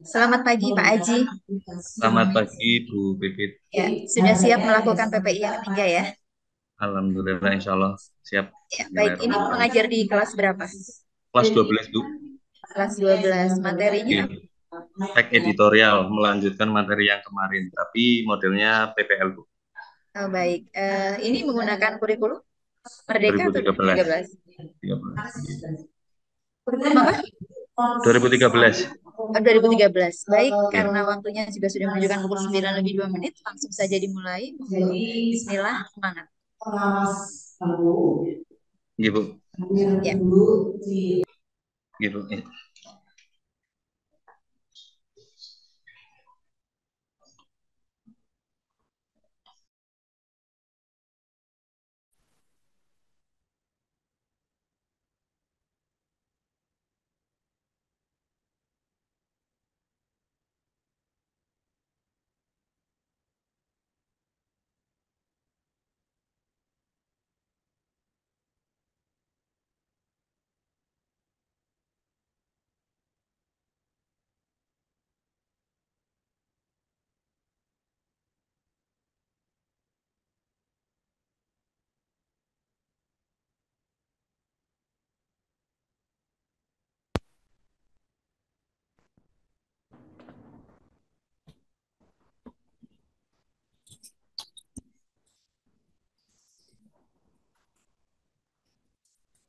Selamat pagi Pak Aji. Selamat pagi Bu Pipit. Ya, sudah siap melakukan PPI yang ketiga ya? Alhamdulillah insya Allah siap. Ya, baik. Ini Bismillahirrahmanirrahim. mengajar di kelas berapa? Kelas 12 Bu. Kelas 12. Materinya apa? Oke. Tag editorial melanjutkan materi yang kemarin, tapi modelnya PPL Bu. Oh, baik. Ini menggunakan kurikulum Merdeka atau 2013. 2013? 13. Iya. Kurikulum apa? 2013. Oh, 2013. Baik, Ya. karena waktunya juga sudah menunjukkan pukul 9 lebih 2 menit, langsung saja dimulai. Bismillah, semangat. Iya Bu. Ya. Iya Bu. Iya.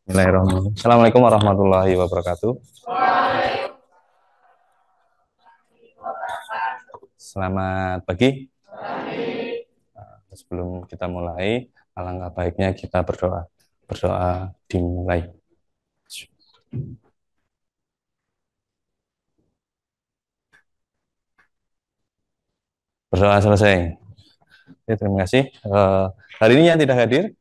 Bismillahirrahmanirrahim. Assalamualaikum warahmatullahi wabarakatuh. Selamat pagi. Sebelum kita mulai, alangkah baiknya kita berdoa. Berdoa dimulai. Berdoa selesai. Oke, terima kasih. Hari ini yang tidak hadir,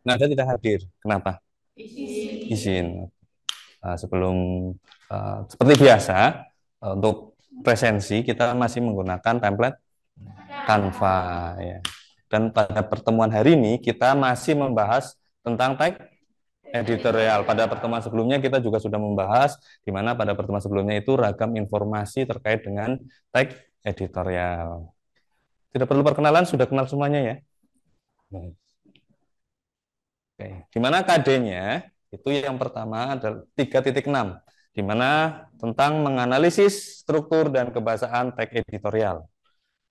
Nada tidak hadir. Kenapa? Izin. Sebelum seperti biasa, untuk presensi kita masih menggunakan template Canva ya. Dan pada pertemuan hari ini kita masih membahas tentang tag editorial. Pada pertemuan sebelumnya kita juga sudah membahas di mana pada pertemuan sebelumnya itu ragam informasi terkait dengan tag editorial. Tidak perlu perkenalan, sudah kenal semuanya ya. Oke. Di mana KD-nya itu yang pertama adalah 3.6, di mana tentang menganalisis struktur dan kebahasaan tag editorial.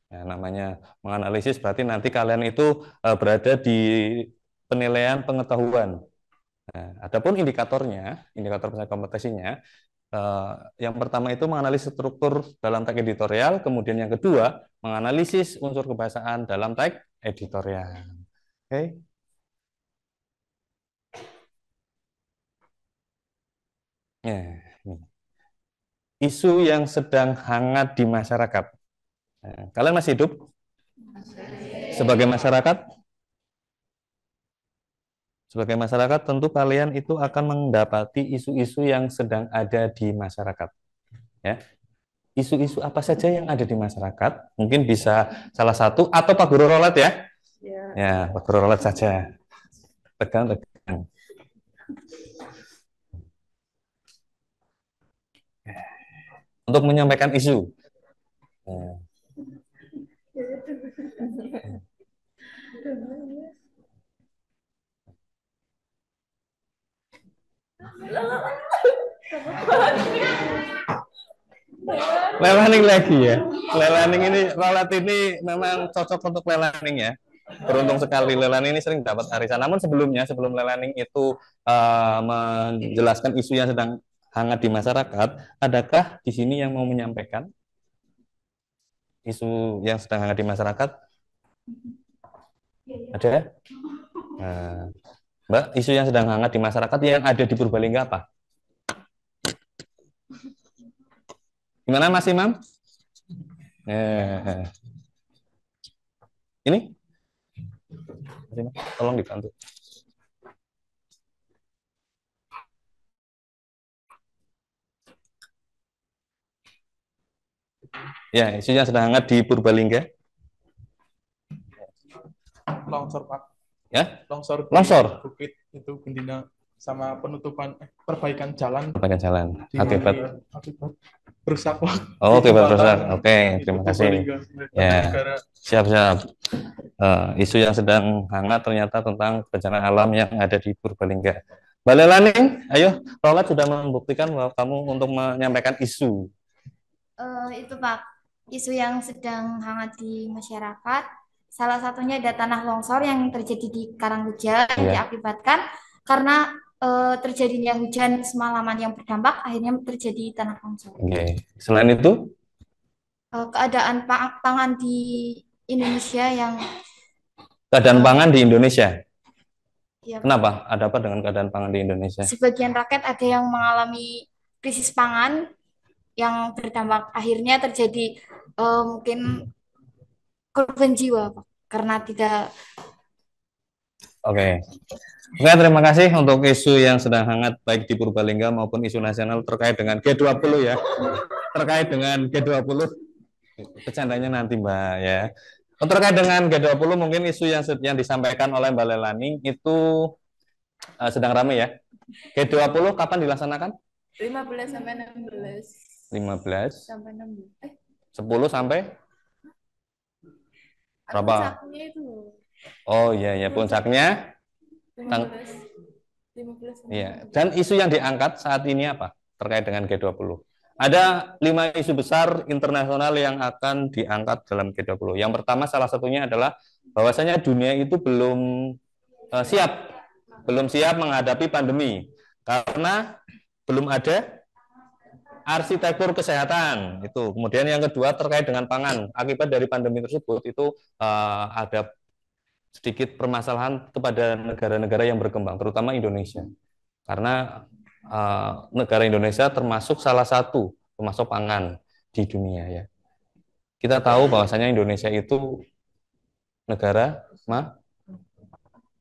Nah, namanya menganalisis berarti nanti kalian itu berada di penilaian pengetahuan. Nah, adapun indikatornya, indikator misalnya kompetensinya, yang pertama itu menganalisis struktur dalam tag editorial, kemudian yang kedua menganalisis unsur kebahasaan dalam tag editorial. Oke. Ya, isu yang sedang hangat di masyarakat. Nah, kalian masih hidup sebagai masyarakat? Sebagai masyarakat tentu kalian itu akan mendapati isu-isu yang sedang ada di masyarakat. Ya, isu-isu apa saja yang ada di masyarakat? Mungkin bisa salah satu atau Pak Guru Rolet ya? Ya, Pak Guru Rolet saja. Tegang, tegang. Untuk menyampaikan isu. Nah, Lelaning lagi ya. Lelaning ini, Rolet ini memang cocok untuk lelaning ya. Beruntung sekali Lelaning ini sering dapat arisan. Namun sebelumnya, sebelum Lelaning itu menjelaskan isu yang sedang hangat di masyarakat, adakah di sini yang mau menyampaikan isu yang sedang hangat di masyarakat? Ada? Nah, Mbak, isu yang sedang hangat di masyarakat yang ada di Purbalingga apa? Gimana Mas Imam? Eh, ini? Mas Imam, tolong dibantu. Ya, isu yang sedang hangat di Purbalingga. Longsor Pak, Ya, longsor di longsor. Bukit itu Bendina. sama penutupan perbaikan jalan Perbaikan jalan. di Akibat. akibat rusak Oh, di akibat rusak. jembatan Oke, itu terima kasih. Purbalingga Ya, negara. siap-siap. Isu yang sedang hangat ternyata tentang bencana alam yang ada di Purbalingga. Mbak Lelaning, ayo, Rolat sudah membuktikan bahwa kamu untuk menyampaikan isu. Itu Pak, isu yang sedang hangat di masyarakat. Salah satunya ada tanah longsor yang terjadi di Karangreja yang Iya. diakibatkan karena terjadinya hujan semalaman yang berdampak akhirnya terjadi tanah longsor. Oke. Selain itu, Keadaan pangan di Indonesia yang keadaan pangan di Indonesia. ya, Kenapa? Ada apa dengan keadaan pangan di Indonesia? sebagian rakyat ada yang mengalami krisis pangan yang berdampak akhirnya terjadi mungkin korban jiwa Pak, karena tidak. Oke. Oke, terima kasih untuk isu yang sedang hangat baik di Purbalingga maupun isu nasional terkait dengan G20 ya. Terkait dengan G20. Bercandanya nanti Mbak ya. Terkait dengan G20 mungkin isu yang disampaikan oleh Mbak Lelani itu sedang ramai ya. G20 kapan dilaksanakan? 15 sampai 16. 15 sampai 16. 10 sampai berapa? Puncaknya itu. Oh iya ya, puncaknya 15. 15 sampai iya. Dan isu yang diangkat saat ini apa terkait dengan G20? Ada 5 isu besar internasional yang akan diangkat dalam G20. Yang pertama salah satunya adalah bahwasanya dunia itu belum siap menghadapi pandemi karena belum ada arsitektur kesehatan itu. Kemudian yang kedua terkait dengan pangan. Akibat dari pandemi tersebut itu ada sedikit permasalahan kepada negara-negara yang berkembang, terutama Indonesia. Karena negara Indonesia termasuk salah satu pemasok pangan di dunia ya. Kita tahu bahwasanya Indonesia itu negara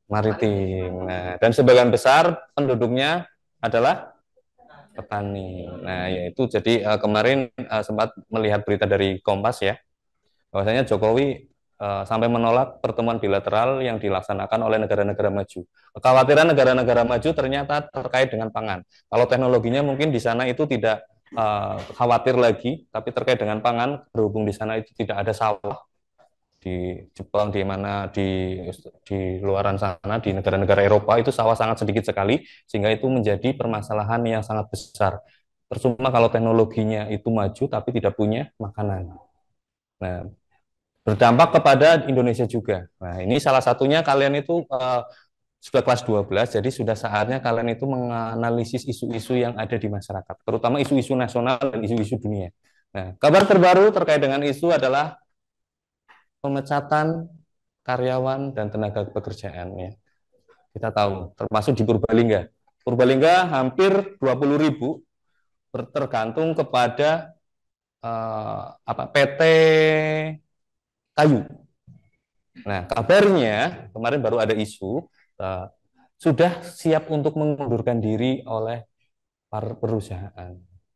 maritim. Nah, dan sebagian besar penduduknya adalah petani. Nah, yaitu jadi kemarin sempat melihat berita dari Kompas ya, bahwasanya Jokowi sampai menolak pertemuan bilateral yang dilaksanakan oleh negara-negara maju. Kekhawatiran negara-negara maju ternyata terkait dengan pangan. Kalau teknologinya mungkin di sana itu tidak khawatir lagi, tapi terkait dengan pangan, berhubung di sana itu tidak ada sawah. Di Jepang, di mana di luaran sana, di negara-negara Eropa itu sawah sangat sedikit sekali, sehingga itu menjadi permasalahan yang sangat besar. Percuma kalau teknologinya itu maju, tapi tidak punya makanan. Nah, berdampak kepada Indonesia juga. Nah, ini salah satunya kalian itu sudah kelas 12, jadi sudah saatnya kalian itu menganalisis isu-isu yang ada di masyarakat, terutama isu-isu nasional dan isu-isu dunia. Nah, kabar terbaru terkait dengan isu adalah pemecatan karyawan dan tenaga pekerjaan ya. Kita tahu, termasuk di Purbalingga. Purbalingga hampir 20.000 tergantung kepada PT kayu. Nah, kabarnya kemarin baru ada isu sudah siap untuk mengundurkan diri oleh perusahaan.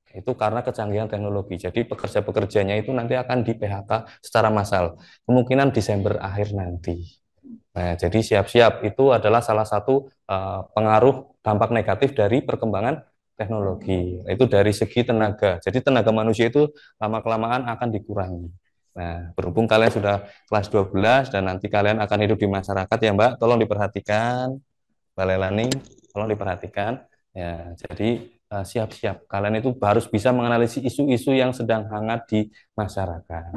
Itu karena kecanggihan teknologi. Jadi pekerja-pekerjanya itu nanti akan di PHK secara massal. Kemungkinan Desember akhir nanti. Nah, jadi siap-siap itu adalah salah satu pengaruh dampak negatif dari perkembangan teknologi. Itu dari segi tenaga. Jadi tenaga manusia itu lama-kelamaan akan dikurangi. Nah, berhubung kalian sudah kelas 12 dan nanti kalian akan hidup di masyarakat ya Mbak, tolong diperhatikan. Mbak Lelani, tolong diperhatikan. Ya, jadi siap-siap. Kalian itu harus bisa menganalisis isu-isu yang sedang hangat di masyarakat.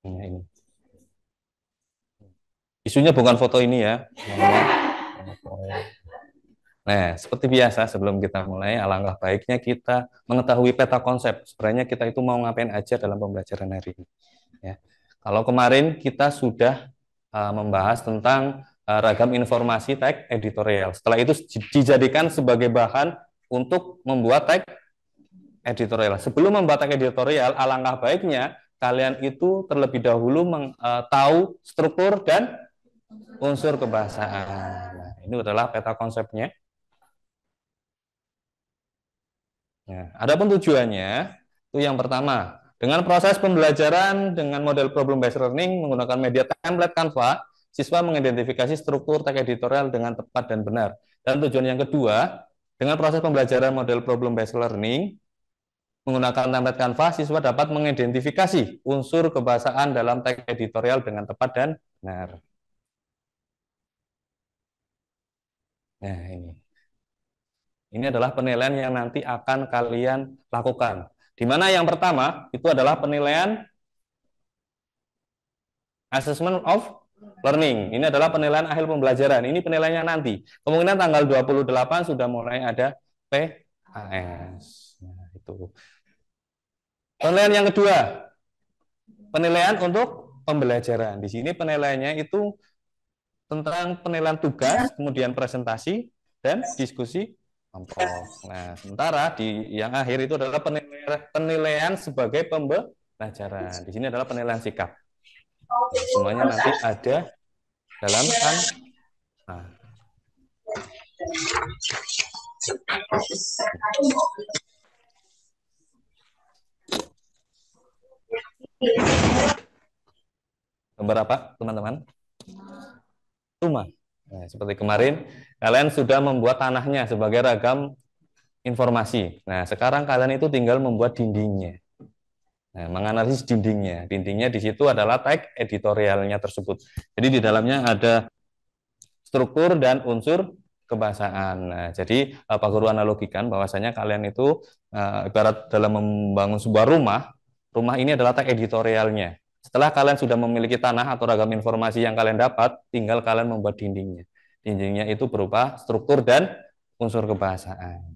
Nah, ini. Isunya bukan foto ini ya. Nah, seperti biasa sebelum kita mulai, alangkah baiknya kita mengetahui peta konsep. Sebenarnya kita itu mau ngapain aja dalam pembelajaran hari ini. Ya. Kalau kemarin kita sudah membahas tentang ragam informasi teks editorial. Setelah itu dijadikan sebagai bahan untuk membuat teks editorial. Sebelum membuat teks editorial, alangkah baiknya kalian itu terlebih dahulu tahu struktur dan unsur kebahasaan. Nah, ini adalah peta konsepnya. Nah, adapun tujuannya itu yang pertama, Dengan proses pembelajaran dengan model problem based learning menggunakan media template Canva, siswa mengidentifikasi struktur teks editorial dengan tepat dan benar. Dan tujuan yang kedua, dengan proses pembelajaran model problem based learning menggunakan template Canva, siswa dapat mengidentifikasi unsur kebahasaan dalam teks editorial dengan tepat dan benar. Nah, ini adalah penilaian yang nanti akan kalian lakukan. Di mana yang pertama itu adalah penilaian assessment of learning. Ini adalah penilaian akhir pembelajaran. Ini penilaiannya nanti. Kemungkinan tanggal 28 sudah mulai ada PAS. Nah, itu. Penilaian yang kedua, penilaian untuk pembelajaran. Di sini penilaiannya itu tentang penilaian tugas, kemudian presentasi, dan diskusi kelompok. Nah, sementara di yang akhir itu adalah penilaian sebagai pembelajaran. Di sini adalah penilaian sikap. Semuanya nanti ada dalam kan. Nah. Gambar apa, teman-teman? Rumah. Nah, seperti kemarin, kalian sudah membuat tanahnya sebagai ragam informasi. Nah, sekarang kalian itu tinggal membuat dindingnya. Nah, menganalisis dindingnya. Dindingnya di situ adalah teks editorialnya tersebut. Jadi di dalamnya ada struktur dan unsur kebahasaan. Nah, jadi Pak Guru analogikan bahwasanya kalian itu ibarat dalam membangun sebuah rumah, rumah ini adalah teks editorialnya. Setelah kalian sudah memiliki tanah atau ragam informasi yang kalian dapat, tinggal kalian membuat dindingnya. Dindingnya itu berupa struktur dan unsur kebahasaan.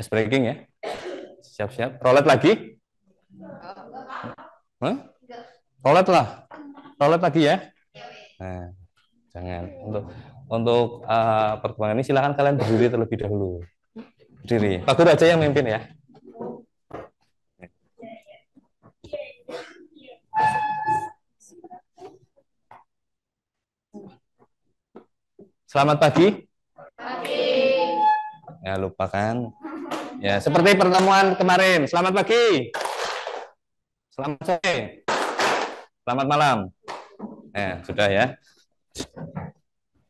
Ice breaking ya. Siap-siap. Rolet lagi? Hah? Rolet lah. Rolet lagi ya. Nah, jangan. Untuk pertemuan ini silakan kalian berdiri terlebih dahulu. Berdiri. Pak Guru aja yang memimpin ya. Selamat pagi. Pagi. Ya, lupa kan. Ya, seperti pertemuan kemarin. Selamat pagi. Selamat sore. Selamat malam. Nah, sudah ya.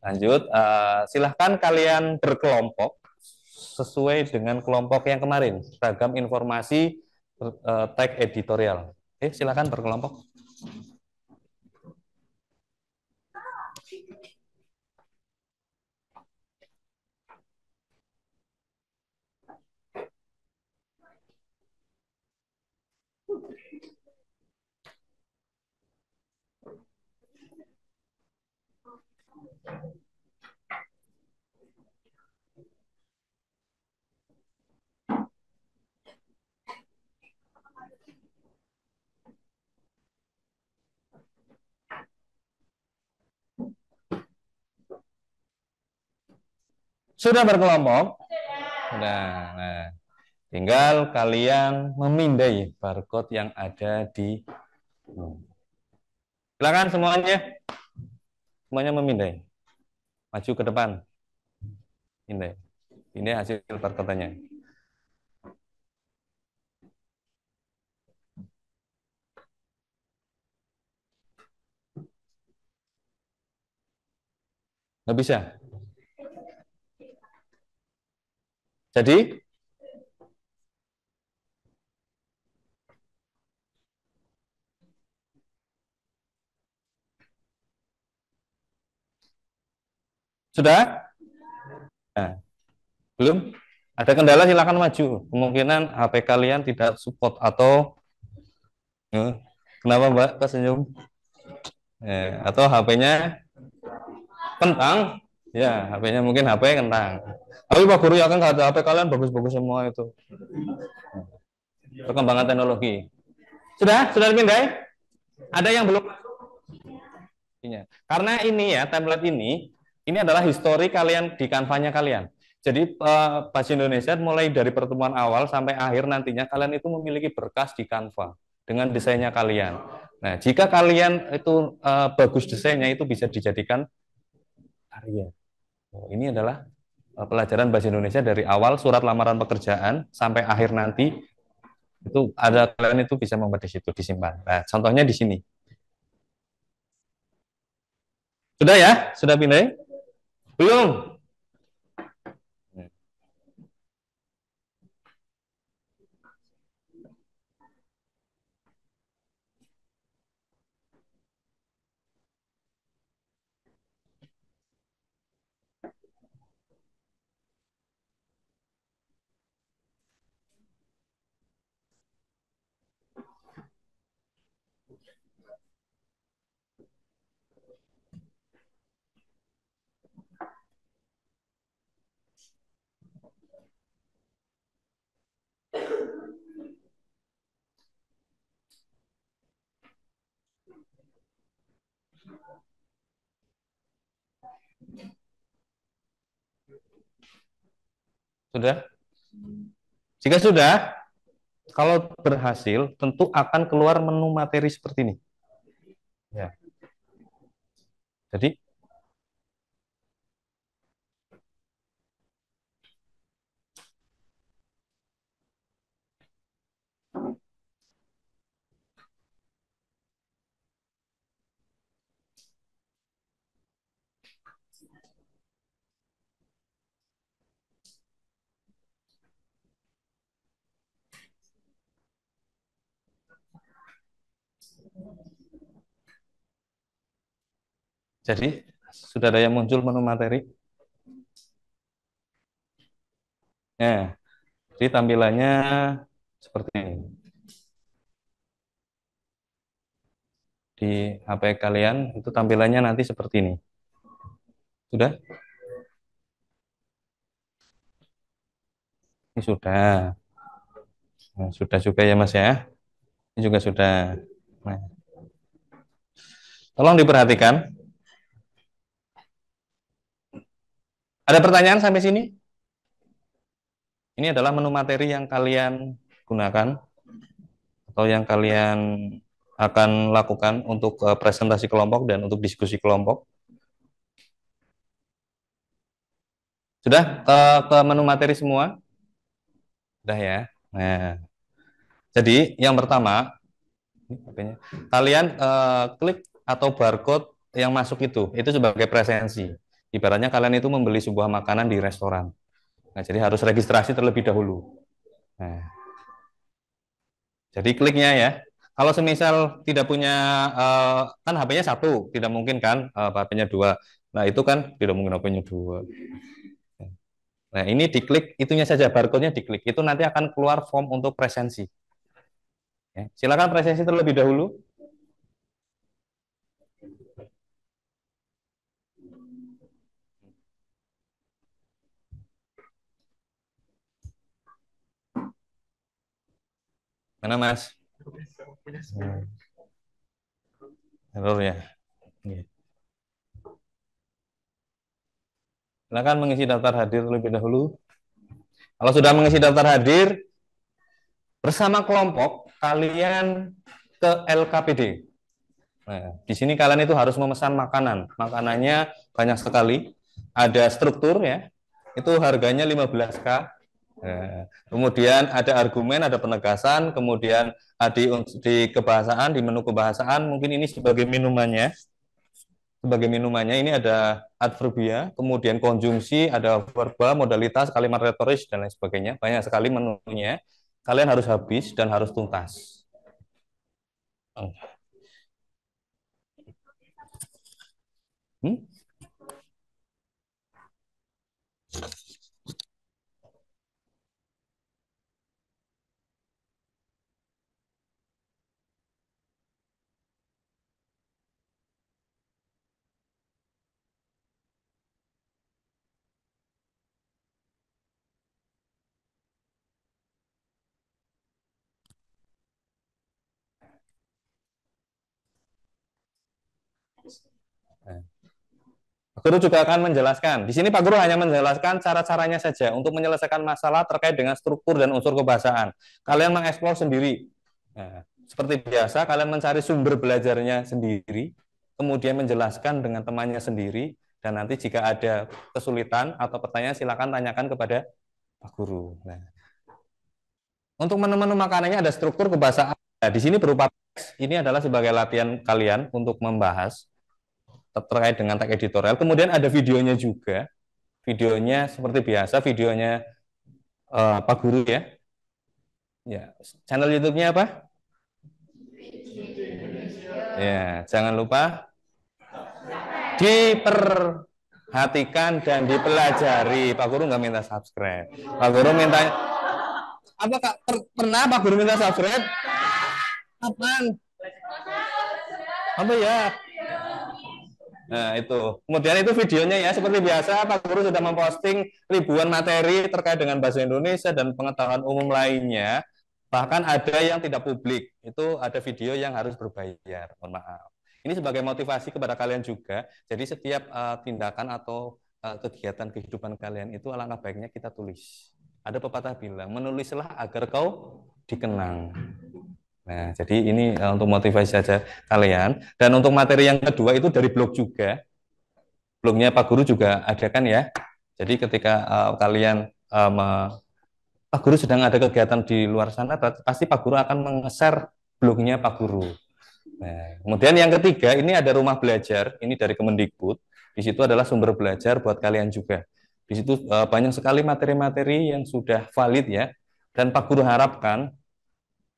Lanjut. Silahkan kalian berkelompok sesuai dengan kelompok yang kemarin. Ragam informasi teks editorial. Silahkan berkelompok. Sudah berkelompok? Sudah. Nah, tinggal kalian memindai barcode yang ada di. Silakan semuanya. Semuanya memindai. Maju ke depan. Mindai. Ini hasil barcode-nya. Nggak bisa. Jadi sudah? Nah, belum? Ada kendala silakan maju. Kemungkinan HP kalian tidak support atau kenapa Mbak kok senyum? Atau HP-nya kentang? Ya, HP-nya mungkin HP kentang. Tapi Pak Guru ya kan nggak ada HP kalian bagus-bagus semua itu. Perkembangan teknologi. Sudah dipindai? Ada yang belum? Karena ini ya template ini adalah histori kalian di Canva-nya kalian. Jadi Bahasa Indonesia mulai dari pertemuan awal sampai akhir nantinya kalian itu memiliki berkas di Canva dengan desainnya kalian. Nah, jika kalian itu bagus desainnya itu bisa dijadikan karya. Ini adalah pelajaran bahasa Indonesia dari awal surat lamaran pekerjaan sampai akhir nanti itu ada, kalian itu bisa membuat di situ disimpan. Nah, contohnya di sini. Sudah ya? Sudah pindah? Belum? Sudah? Jika sudah, kalau berhasil, tentu akan keluar menu materi seperti ini. Ya. Jadi, sudah ada yang muncul menu materi. Ya, jadi tampilannya seperti ini. Di HP kalian itu tampilannya nanti seperti ini. Sudah? Ini sudah. Nah, sudah juga ya Mas ya. Ini juga sudah. Nah, tolong diperhatikan. Ada pertanyaan sampai sini? Ini adalah menu materi yang kalian gunakan atau yang kalian akan lakukan untuk presentasi kelompok dan untuk diskusi kelompok. Sudah ke menu materi semua? Sudah ya. Nah, jadi yang pertama, kalian klik atau barcode yang masuk itu sebagai presensi. Ibaratnya kalian itu membeli sebuah makanan di restoran. Nah, jadi harus registrasi terlebih dahulu. Nah, jadi kliknya ya. Kalau semisal tidak punya, kan HP-nya satu, tidak mungkin kan HP-nya dua. Nah, itu kan tidak mungkin HP-nya dua. Nah, ini diklik, itunya saja, barcode-nya diklik. Itu nanti akan keluar form untuk presensi. Ya, silakan presensi terlebih dahulu. Mana Mas? Error ya. Silakan mengisi daftar hadir terlebih dahulu. Kalau sudah mengisi daftar hadir, bersama kelompok kalian ke LKPD. Nah, di sini kalian itu harus memesan makanan. Makanannya banyak sekali. Ada struktur ya. Itu harganya 15K. Nah, kemudian ada argumen, ada penegasan, kemudian di kebahasaan, di menu kebahasaan, mungkin ini sebagai minumannya. Sebagai minumannya ini ada adverbia, kemudian konjungsi, ada verba, modalitas, kalimat retoris, dan lain sebagainya. Banyak sekali menunya. Kalian harus habis dan harus tuntas. Hmm? Guru juga akan menjelaskan. Di sini Pak Guru hanya menjelaskan cara-caranya saja untuk menyelesaikan masalah terkait dengan struktur dan unsur kebahasaan. Kalian mengeksplor sendiri. Nah, seperti biasa, kalian mencari sumber belajarnya sendiri, kemudian menjelaskan dengan temannya sendiri, Dan nanti jika ada kesulitan atau pertanyaan silakan tanyakan kepada Pak Guru. Nah, untuk menu-menu makanannya ada struktur kebahasaan. Nah, di sini berupa teks. Ini adalah sebagai latihan kalian untuk membahas terkait dengan tag editorial. Kemudian ada videonya juga. Videonya seperti biasa, videonya Pak Guru ya. Ya, channel YouTube-nya apa? Ya, jangan lupa diperhatikan dan dipelajari. Pak Guru nggak minta subscribe. Pak Guru minta apa Kak? Pernah Pak Guru minta subscribe? Apaan? Apa ya? Nah, itu. Kemudian itu videonya ya, seperti biasa Pak Guru sudah memposting ribuan materi terkait dengan bahasa Indonesia dan pengetahuan umum lainnya. Bahkan ada yang tidak publik. Itu ada video yang harus berbayar. Mohon maaf. Ini sebagai motivasi kepada kalian juga. Jadi setiap tindakan atau kegiatan kehidupan kalian itu alangkah baiknya kita tulis. Ada pepatah bilang, menulislah agar kau dikenang. Nah, jadi ini untuk motivasi saja kalian. Dan untuk materi yang kedua itu dari blog juga. Blognya Pak Guru juga ada kan ya. Jadi ketika kalian Pak Guru sedang ada kegiatan di luar sana, pasti Pak Guru akan meng-share blognya Pak Guru. Nah, kemudian yang ketiga ini ada rumah belajar. Ini dari Kemendikbud. Di situ adalah sumber belajar buat kalian juga. Di situ banyak sekali materi-materi yang sudah valid ya. Dan Pak Guru harapkan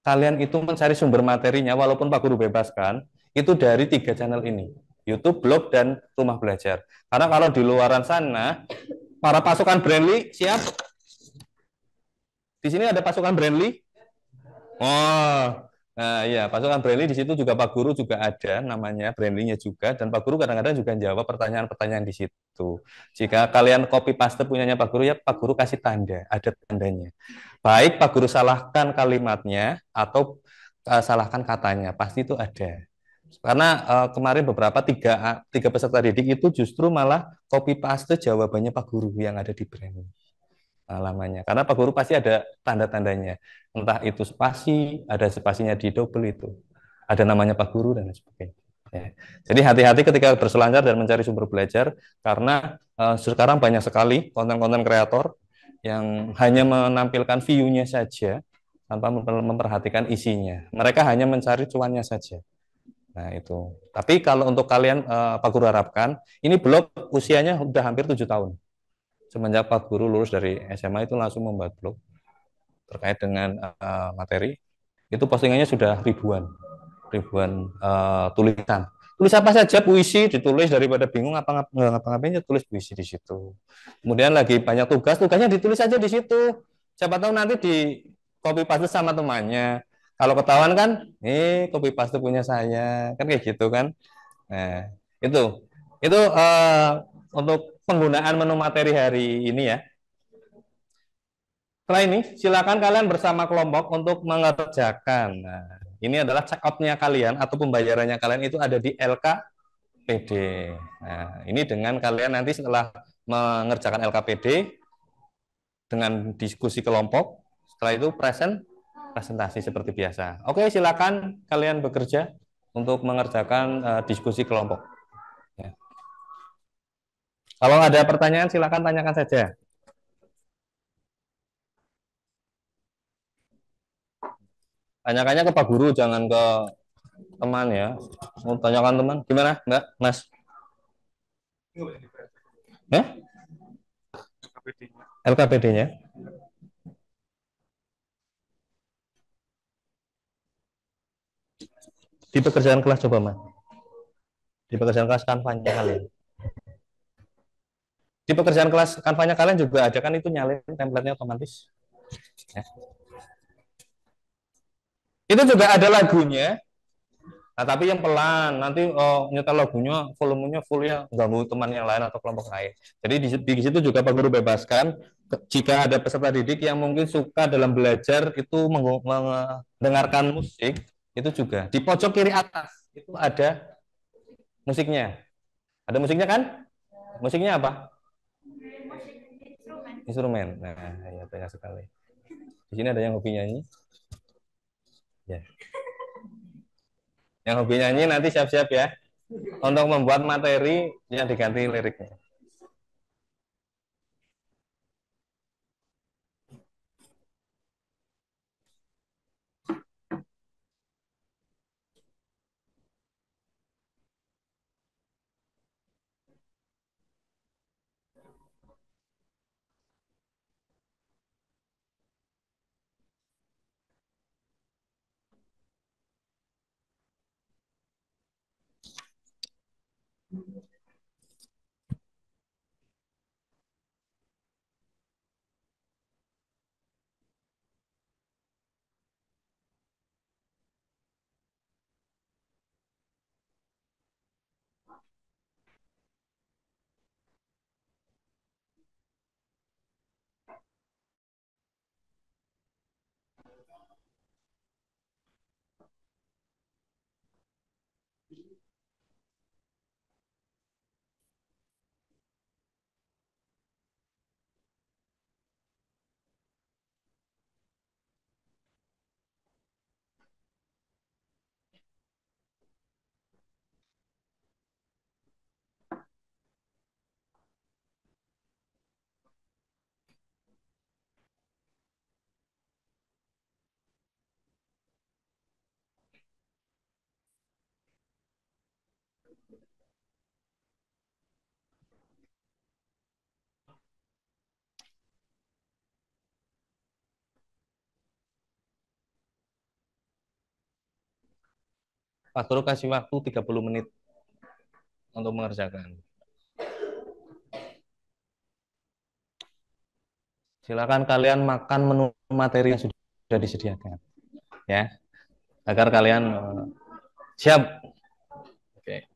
kalian itu mencari sumber materinya, walaupun Pak Guru bebaskan, itu dari 3 channel ini. YouTube, blog, dan rumah belajar. Karena kalau di luaran sana, para pasukan Brandly, siap? Di sini ada pasukan Brandly? Oh, nah iya, pasukan Brandly di situ juga Pak Guru juga ada, namanya Brandly-nya juga, dan Pak Guru kadang-kadang juga jawab pertanyaan-pertanyaan di situ. Jika kalian copy paste punyanya Pak Guru, ya Pak Guru kasih tanda, ada tandanya. Baik Pak Guru salahkan kalimatnya atau salahkan katanya, pasti itu ada. Karena kemarin beberapa tiga peserta didik itu justru malah copy paste jawabannya Pak Guru yang ada di Brandly. Lamanya. Karena Pak Guru pasti ada tanda-tandanya. Entah itu spasi, ada spasinya di double itu. Ada namanya Pak Guru dan sebagainya. Ya. Jadi hati-hati ketika berselancar dan mencari sumber belajar, karena sekarang banyak sekali konten-konten kreator yang hanya menampilkan view-nya saja, tanpa memperhatikan isinya. Mereka hanya mencari cuannya saja. Nah itu. Tapi kalau untuk kalian, Pak Guru harapkan, ini blog usianya sudah hampir 7 tahun. Semenjak Pak Guru lulus dari SMA itu langsung membuat blog terkait dengan materi. Itu postingannya sudah ribuan tulisan. Tulis apa saja, puisi ditulis, daripada bingung ngapa-ngapain tulis puisi di situ. Kemudian lagi banyak tugasnya ditulis aja di situ. Siapa tahu nanti di copy paste sama temannya. Kalau ketahuan kan, copy paste punya saya, kan kayak gitu kan. Nah, itu untuk penggunaan menu materi hari ini ya. Setelah ini, silakan kalian bersama kelompok untuk mengerjakan. Nah, ini adalah check out-nya kalian atau pembayarannya kalian itu ada di LKPD. Nah, ini dengan kalian nanti setelah mengerjakan LKPD dengan diskusi kelompok, setelah itu presentasi seperti biasa. Oke, silakan kalian bekerja untuk mengerjakan diskusi kelompok. Ya. Kalau ada pertanyaan, silakan tanyakan saja. Tanyakannya ke Pak Guru, jangan ke teman ya. Mau tanyakan teman, gimana, Mbak, Mas? LKPD-nya? Di pekerjaan kelas coba, Mas. Di pekerjaan kelas kanvanya kalian. Di pekerjaan kelas kanvanya kalian juga ada kan itu nyalin template-nya otomatis. Ya. Itu juga ada lagunya. Nah, tapi yang pelan, nanti nyetel lagunya, volumenya full ya, ganggu teman yang lain atau kelompok lain. Jadi di situ juga Pak Guru bebaskan, jika ada peserta didik yang mungkin suka dalam belajar itu mendengarkan musik, itu juga. Di pojok kiri atas, itu ada musiknya. Ada musiknya kan? Musiknya apa? Instrumen. Nah, ya banyak sekali. Di sini ada yang hobi nyanyi. Ya. Yang hobi nyanyi nanti siap-siap ya. Untuk membuat materi yang diganti liriknya. Pak Guru kasih waktu 30 menit untuk mengerjakan. Silakan kalian makan menu materi yang sudah disediakan, ya, agar kalian siap. Oke.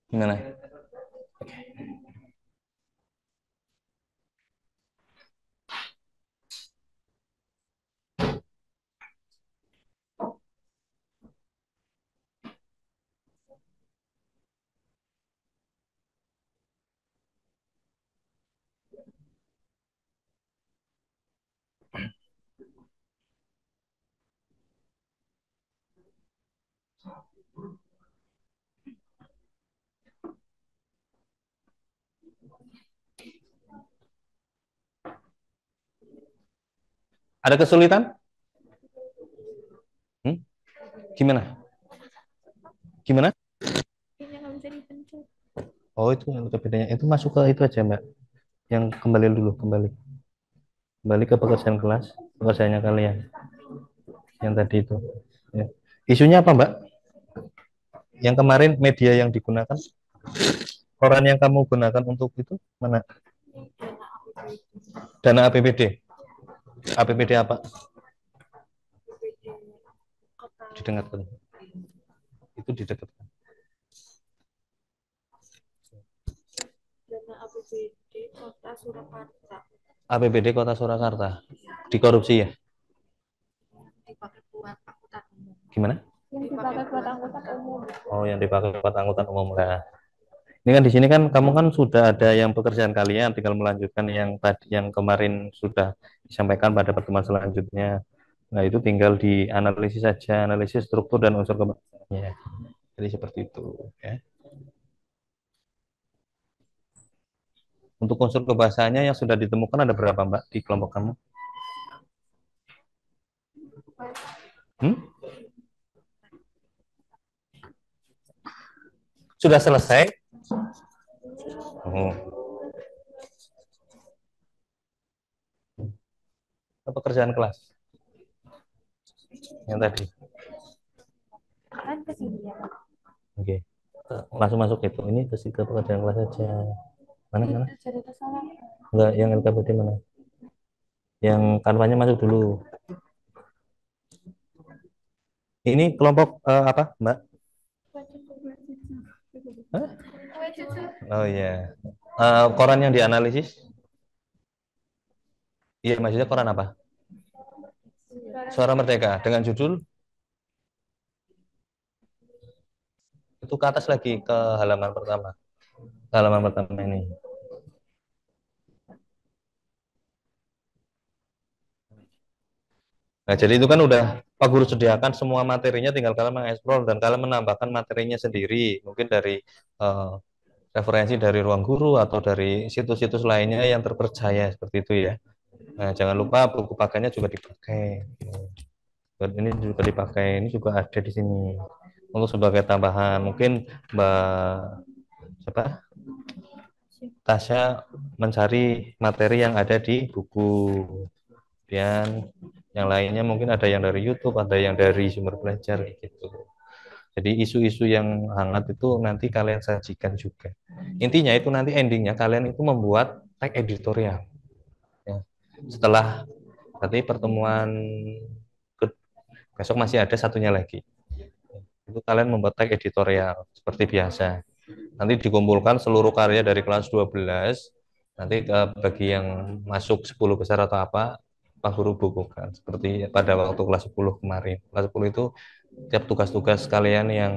Gimana? Ada kesulitan? Gimana? Gimana? Oh, itu yang bedanya. Itu masuk ke itu aja, Mbak. Yang kembali dulu, kembali ke pekerjaan kelas, pekerjaannya kalian. Yang tadi itu. Ya. Isunya apa, Mbak? Yang kemarin media yang digunakan, koran yang kamu gunakan untuk itu mana? Dana APBD. APBD apa? Didengarkan. Itu didekatkan. Dana APBD Kota Surakarta. APBD Kota Surakarta. Dikorupsi ya? Dipakai buat angkutan umum. Gimana? Yang dipakai buat angkutan umum. Oh, yang dipakai buat angkutan umum. Nah, ini kan di sini kan kamu kan sudah ada yang pekerjaan kalian, tinggal melanjutkan yang tadi yang kemarin sudah disampaikan pada pertemuan selanjutnya. Nah, itu tinggal dianalisis saja, analisis struktur dan unsur kebangsaannya. Jadi seperti itu, ya. Untuk unsur kebahasanya yang sudah ditemukan ada berapa, Mbak, di kelompok kamu? Hmm? Sudah selesai? Oh. Pekerjaan kelas yang tadi. Kan ke sini ya. Oke. Langsung masuk itu. Ini ke pekerjaan kelas saja. Mana? Jadi ke sana. Enggak, yang LKPD mana? Yang kanvanya masuk dulu. Ini kelompok apa, Mbak? Hah? Oh iya. Koran yang dianalisis? Iya, maksudnya koran apa? Suara Merdeka dengan judul itu ke atas lagi ke halaman pertama. Halaman pertama ini. Nah, jadi itu kan udah Pak Guru sediakan semua materinya, tinggal kalian mengeksplor dan kalian menambahkan materinya sendiri, mungkin dari eh, referensi dari ruang guru atau dari situs-situs lainnya yang terpercaya seperti itu ya. Nah, jangan lupa buku pakainya juga dipakai. Dan ini juga dipakai, ini juga ada di sini untuk sebagai tambahan. Mungkin Mbak siapa? Tasya mencari materi yang ada di buku. Dan yang lainnya mungkin ada yang dari YouTube, ada yang dari sumber belajar gitu. Jadi isu-isu yang hangat itu nanti kalian sajikan juga. Intinya itu nanti endingnya kalian itu membuat tag editorial. Ya. Setelah nanti pertemuan besok masih ada satunya lagi. Itu kalian membuat tag editorial seperti biasa. Nanti dikumpulkan seluruh karya dari kelas 12. Nanti bagi yang masuk 10 besar atau apa, Pak Guru bukukan. Seperti pada waktu kelas 10 kemarin. Kelas 10 itu tiap tugas-tugas kalian yang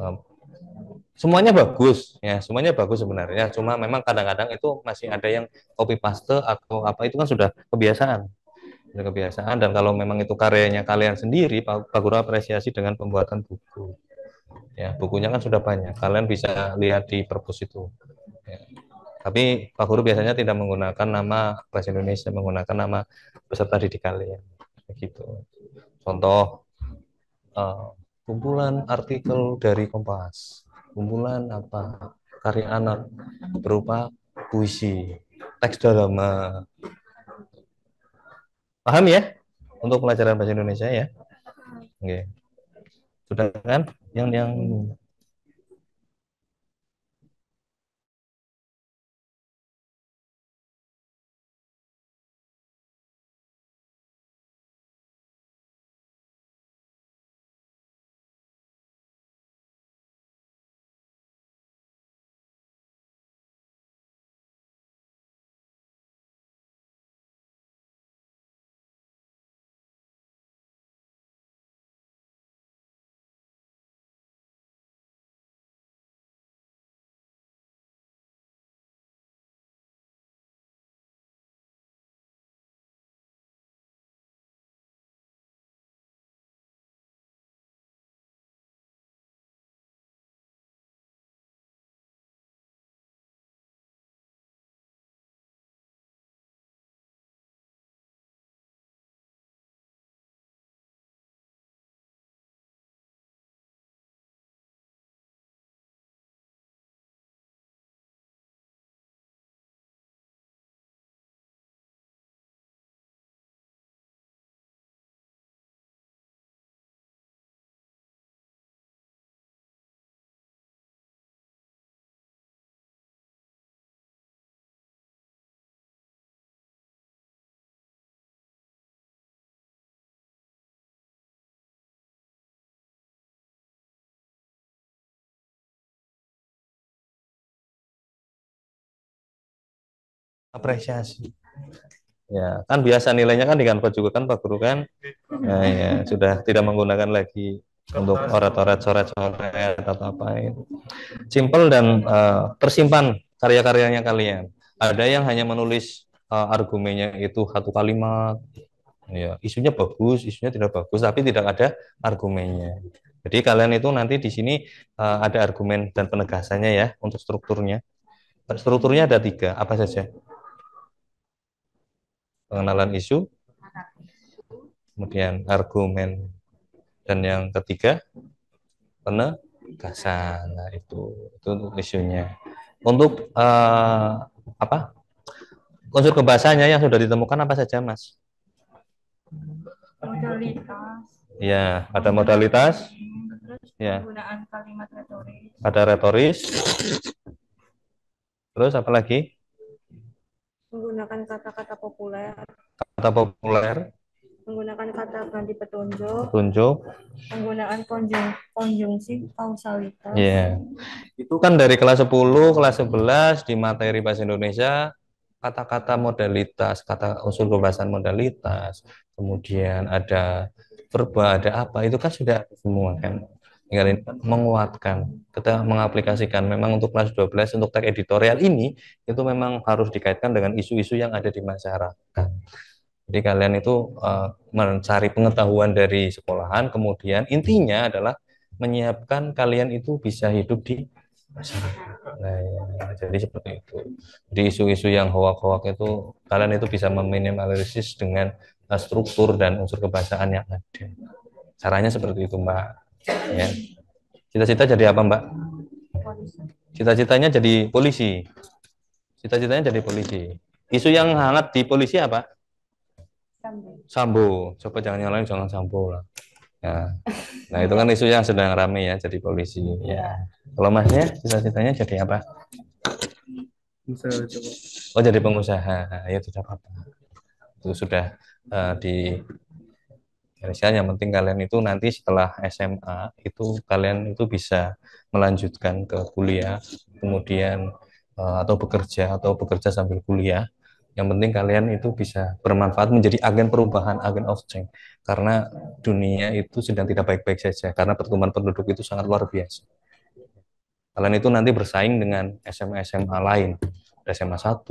eh, semuanya bagus ya, semuanya bagus sebenarnya. Cuma memang kadang-kadang itu masih ada yang copy paste atau apa, itu kan sudah kebiasaan. Sudah kebiasaan, dan kalau memang itu karyanya kalian sendiri, Pak Guru apresiasi dengan pembuatan buku. Ya, bukunya kan sudah banyak. Kalian bisa lihat di perpus itu. Ya. Tapi Pak Guru biasanya tidak menggunakan nama Bahasa Indonesia, menggunakan nama peserta didik kalian. Begitu. Contoh, eh, kumpulan artikel dari Kompas, kumpulan apa, karya anak berupa puisi, teks drama. Paham ya? Untuk pelajaran bahasa Indonesia ya. Oke. Sudah kan? Yang apresiasi. Ya, kan biasa nilainya kan di Canva juga kan Pak Guru kan. Nah, ya, sudah tidak menggunakan lagi untuk orat-orat, coret-coret atau apa itu. Simple dan tersimpan karya-karyanya kalian. Ada yang hanya menulis argumennya itu satu kalimat. Ya, isunya bagus, isunya tidak bagus, tapi tidak ada argumennya. Jadi kalian itu nanti di sini ada argumen dan penegasannya ya untuk strukturnya. Strukturnya ada 3, apa saja? Pengenalan isu, kemudian argumen, dan yang ketiga penegasan. Nah, itu untuk isunya. Untuk apa, unsur kebahasanya yang sudah ditemukan apa saja, Mas? Modalitas. Ya, ada modalitas, Terus ya, penggunaan kalimat retoris. ada retoris, terus apa lagi? Menggunakan kata-kata populer. Kata populer, Menggunakan kata ganti petunjuk, petunjuk. penggunaan konjungsi kausalitas. Iya. Itu kan dari kelas 10, kelas 11 di materi bahasa Indonesia, kata-kata modalitas, kata unsur kebahasan modalitas, kemudian ada verba, ada apa, itu kan sudah ada semua kan. Tinggal ini kan menguatkan, kita mengaplikasikan. Memang untuk kelas 12, untuk tag editorial ini, itu memang harus dikaitkan dengan isu-isu yang ada di masyarakat. Jadi kalian itu mencari pengetahuan dari sekolahan, kemudian intinya adalah menyiapkan kalian itu bisa hidup di masyarakat. Nah, ya, jadi seperti itu. Di isu-isu yang hoak-hoak itu kalian itu bisa meminimalisir dengan struktur dan unsur kebahasaan yang ada. Caranya seperti itu, Mbak. Ya. Cita-cita jadi apa, Mbak? Cita-citanya jadi polisi. Cita-citanya jadi polisi. Isu yang hangat di polisi apa? Sambo. Coba jangan nyalain, jangan Sambo lah. Ya. Nah, itu kan isu yang sedang ramai ya, jadi polisi. Ya. Kalau Masnya, cita-citanya jadi apa? Oh, jadi pengusaha. Ya, tidak apa-apa. Itu sudah di Indonesia. Yang penting kalian itu nanti setelah SMA, itu kalian itu bisa melanjutkan ke kuliah, kemudian atau bekerja sambil kuliah. Yang penting kalian itu bisa bermanfaat menjadi agen perubahan, agen of change. Karena dunia itu sedang tidak baik-baik saja, karena pertumbuhan penduduk itu sangat luar biasa. Kalian itu nanti bersaing dengan SMA-SMA lain. SMA 1,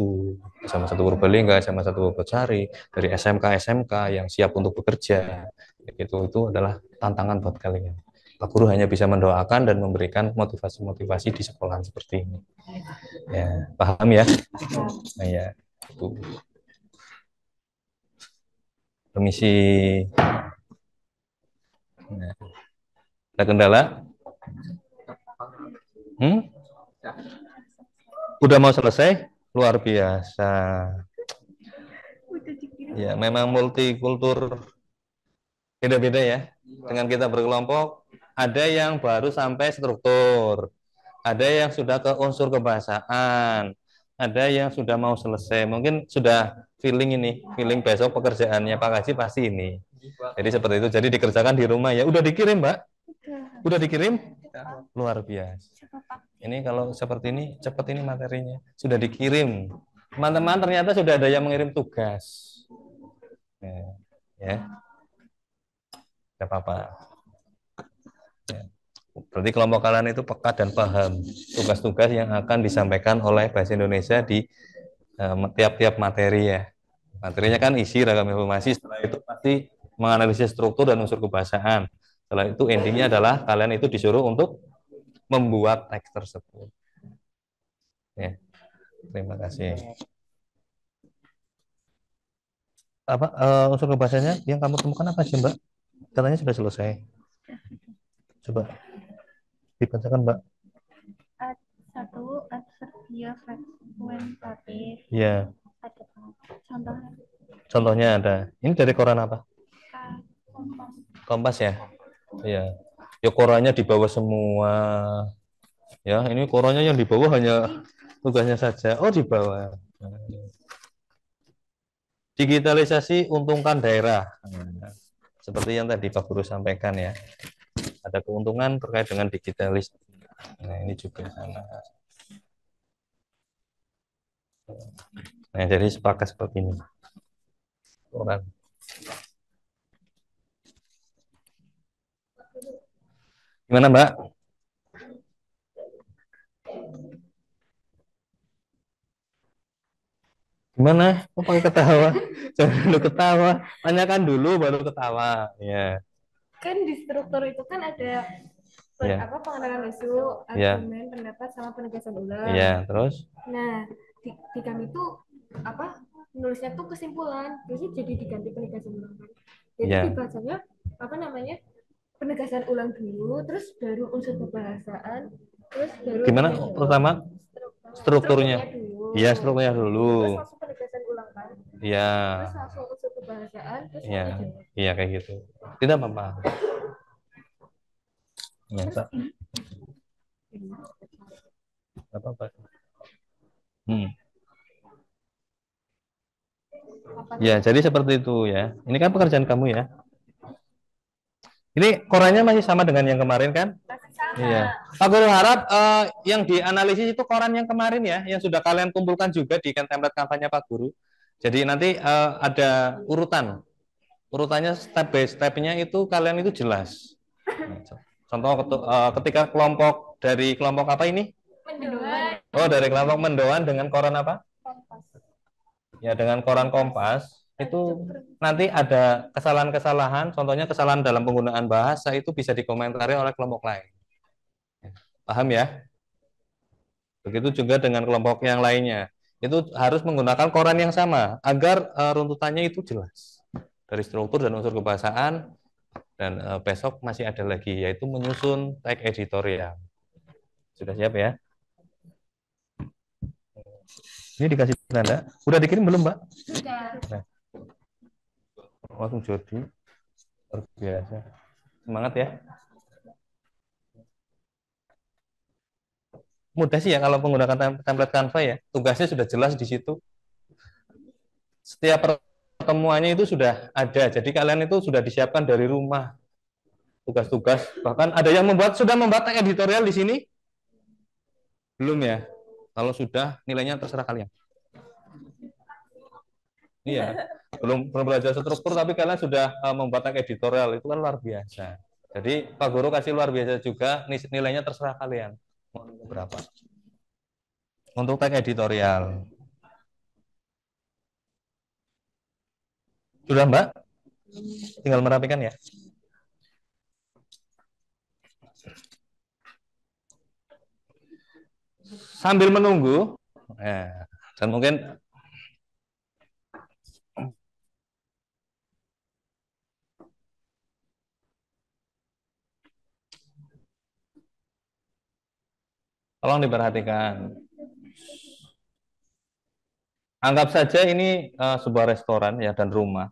SMA 1 Purbalingga, SMA 1 Bogosari, dari SMK-SMK yang siap untuk bekerja. Itu adalah tantangan buat kalian. Pak Guru hanya bisa mendoakan dan memberikan motivasi-motivasi di sekolah seperti ini. Ya, paham ya? Nah, ya. Itu. Permisi. Nah, ada kendala? Udah mau selesai? Luar biasa. Ya, memang multikultur beda-beda ya. Dengan kita berkelompok, ada yang baru sampai struktur, ada yang sudah ke unsur kebahasaan, ada yang sudah mau selesai. Mungkin sudah feeling besok pekerjaannya Pak Kaji pasti ini. Jadi seperti itu. Jadi dikerjakan di rumah ya. Udah dikirim, Mbak? Udah dikirim? Luar biasa. Ini kalau seperti ini, cepat ini materinya. Sudah dikirim. Teman-teman ternyata sudah ada yang mengirim tugas. Ya. Tidak apa-apa. Ya. Berarti kelompok kalian itu peka dan paham tugas-tugas yang akan disampaikan oleh Bahasa Indonesia di tiap-tiap materi ya. Materinya kan isi ragam informasi, setelah itu pasti menganalisis struktur dan unsur kebahasaan. Setelah itu endingnya adalah kalian itu disuruh untuk membuat teks tersebut. Ya. Terima kasih. Apa unsur kebahasanya yang kamu temukan apa sih, Mbak? Katanya sudah selesai. Coba dibacakan, Mbak. Satu, adverbial frekuentatif. Iya. Ada contohnya. Contohnya ada. Ini dari koran apa? Kompas. Kompas ya. Iya. Ya korannya di bawah semua. Ya, ini korannya yang di bawah hanya tugasnya saja. Oh, di bawah. Digitalisasi untungkan daerah. Seperti yang tadi Pak Guru sampaikan ya. Ada keuntungan terkait dengan digitalisasi. Nah, ini juga sama. Nah, jadi sepakat seperti ini. Koran. Gimana, Mbak? Gimana? Kok pakai ketawa? Jangan dulu ketawa. Tanyakan dulu baru ketawa. Ya. Kan di struktur itu kan ada Ya. pengenalan isu, Ya. argumen, pendapat, sama penegasan ulang. Iya, terus? Nah, di kami tuh nulisnya tuh kesimpulan, terus jadi diganti penegasan ulang kan. Jadi Ya. dibacanya penegasan ulang dulu, terus baru unsur kebahasaan, terus baru Gimana pertama? Strukturnya. dulu. Iya, strukturnya dulu. Terus langsung penegasan ulang kan. Iya. Terus langsung unsur kebahasaan, terus Iya. langsung jawab. Iya, kayak gitu. Tidak apa-apa. Ya, Pak. Tidak apa-apa. Apa Ya, jadi seperti itu ya. Ini kan pekerjaan kamu ya. Ini korannya masih sama dengan yang kemarin kan? masih sama? Iya. Pak Guru harap yang dianalisis itu koran yang kemarin ya, yang sudah kalian kumpulkan juga di template kampanye Pak Guru. Jadi nanti ada urutan. Urutannya step by step-nya itu kalian itu jelas. Contoh ketika kelompok dari kelompok apa ini? Mendoan. Oh, dari kelompok mendoan dengan koran apa? Kompas. Ya, dengan koran Kompas itu nanti ada kesalahan-kesalahan, contohnya kesalahan dalam penggunaan bahasa itu bisa dikomentari oleh kelompok lain. Paham ya? Begitu juga dengan kelompok yang lainnya. Itu harus menggunakan koran yang sama agar runtutannya itu jelas. Dari struktur dan unsur kebahasaan, dan besok masih ada lagi yaitu menyusun tag editorial. Sudah siap ya? Ini dikasih tanda. Udah dikirim belum, Mbak? Sudah. Nah, langsung jadi luar biasa. Semangat ya. Mudah sih ya kalau menggunakan template Canva ya. Tugasnya sudah jelas di situ. Setiap pertemuannya itu sudah ada. Jadi kalian itu sudah disiapkan dari rumah. Tugas-tugas. Bahkan ada yang sudah membuat tag editorial di sini? Belum ya? Kalau sudah, nilainya terserah kalian. Iya. Belum belajar struktur, tapi kalian sudah membuat tag editorial. Itu kan luar biasa. Jadi Pak Guru kasih luar biasa juga, nilainya terserah kalian. Mau berapa? Untuk tag editorial. Sudah, Mbak? Tinggal merapikan ya. Sambil menunggu, dan mungkin tolong diperhatikan. Anggap saja ini sebuah restoran ya dan rumah.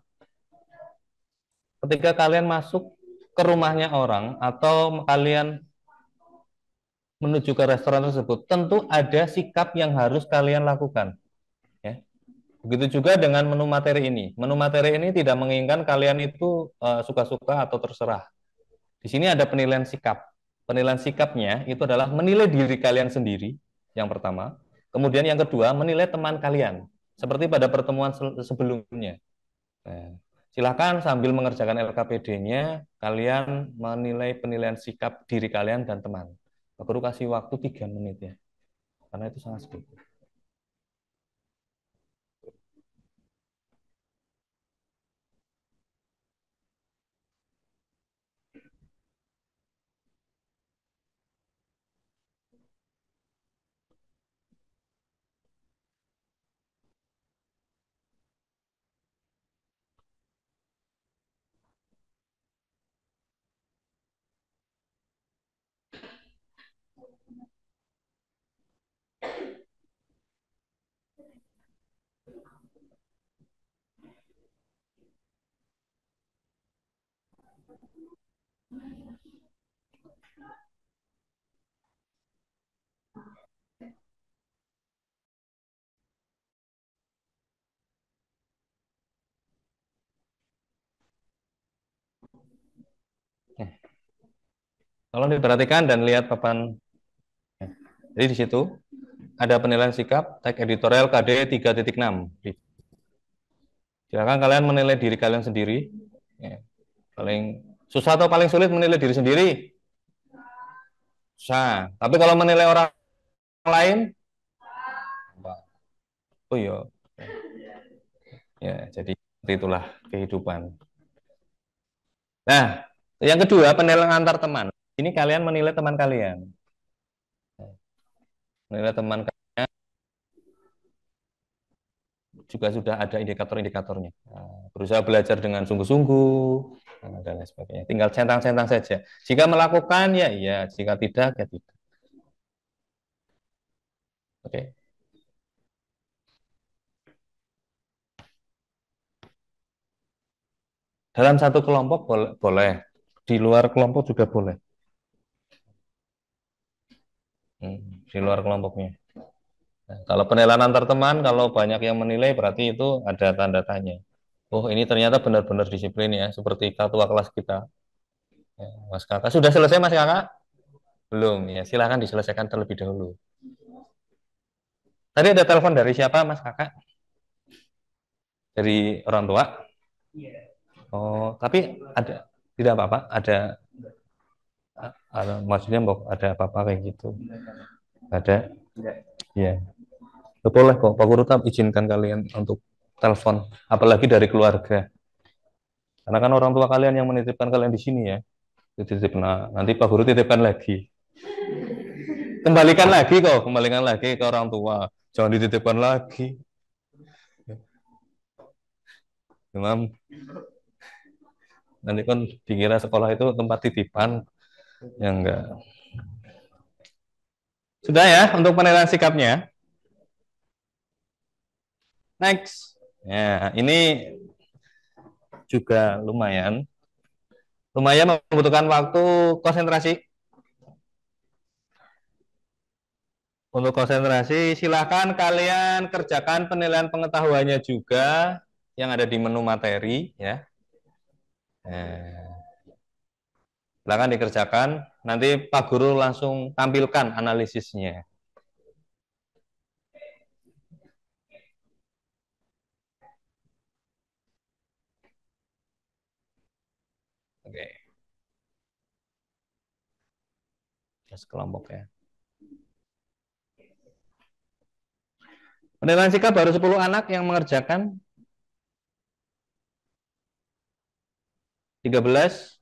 Ketika kalian masuk ke rumahnya orang atau kalian menuju ke restoran tersebut, tentu ada sikap yang harus kalian lakukan. Ya. Begitu juga dengan menu materi ini. Menu materi ini tidak menginginkan kalian itu suka-suka atau terserah. Di sini ada penilaian sikap. Penilaian sikapnya itu adalah menilai diri kalian sendiri, yang pertama. Kemudian yang kedua, menilai teman kalian. Seperti pada pertemuan sebelumnya. Nah, silakan sambil mengerjakan LKPD-nya, kalian menilai penilaian sikap diri kalian dan teman. Pak Guru kasih waktu 3 menit ya, karena itu sangat sedikit. Tolong diperhatikan dan lihat papan. Jadi di situ ada penilaian sikap tag editorial KD 3.6. Silakan kalian menilai diri kalian sendiri. Paling susah atau paling sulit menilai diri sendiri? Susah. Tapi kalau menilai orang lain, oh iya. Ya, jadi itulah kehidupan. Nah, yang kedua penilaian antar teman. Ini kalian menilai teman kalian. Menilai teman kalian juga sudah ada indikator-indikatornya. Berusaha belajar dengan sungguh-sungguh dan lain sebagainya. Tinggal centang-centang saja. Jika melakukan ya iya, jika tidak ya tidak. Oke. Dalam satu kelompok boleh, di luar kelompok juga boleh. Di luar kelompoknya. Kalau penilaian antar teman, kalau banyak yang menilai berarti itu ada tanda tanya. Oh, ini ternyata benar-benar disiplin ya, seperti ketua kelas kita. Ya, Mas Kakak sudah selesai Mas Kakak? Belum ya, silakan diselesaikan terlebih dahulu. Tadi ada telepon dari siapa Mas Kakak? Dari orang tua? Oh, tapi ada tidak apa-apa, ada maksudnya ada apa-apa kayak gitu. Ada? Iya. Boleh kok, Pak Guru tetap izinkan kalian untuk telepon, apalagi dari keluarga. Karena kan orang tua kalian yang menitipkan kalian di sini ya. Titip, nah, nanti Pak Guru titipkan lagi. Kembalikan lagi ke orang tua. Jangan dititipkan lagi. Memang nanti kan dikira sekolah itu tempat titipan, yang enggak. Sudah ya untuk penilaian sikapnya. Next. Ya, ini juga lumayan membutuhkan waktu konsentrasi. Untuk konsentrasi, silakan kalian kerjakan penilaian pengetahuannya juga yang ada di menu materi ya. Silakan dikerjakan. Nanti Pak Guru langsung tampilkan analisisnya. Oke. Sekelompok ya. Penilaian sikap baru 10 anak yang mengerjakan. 13.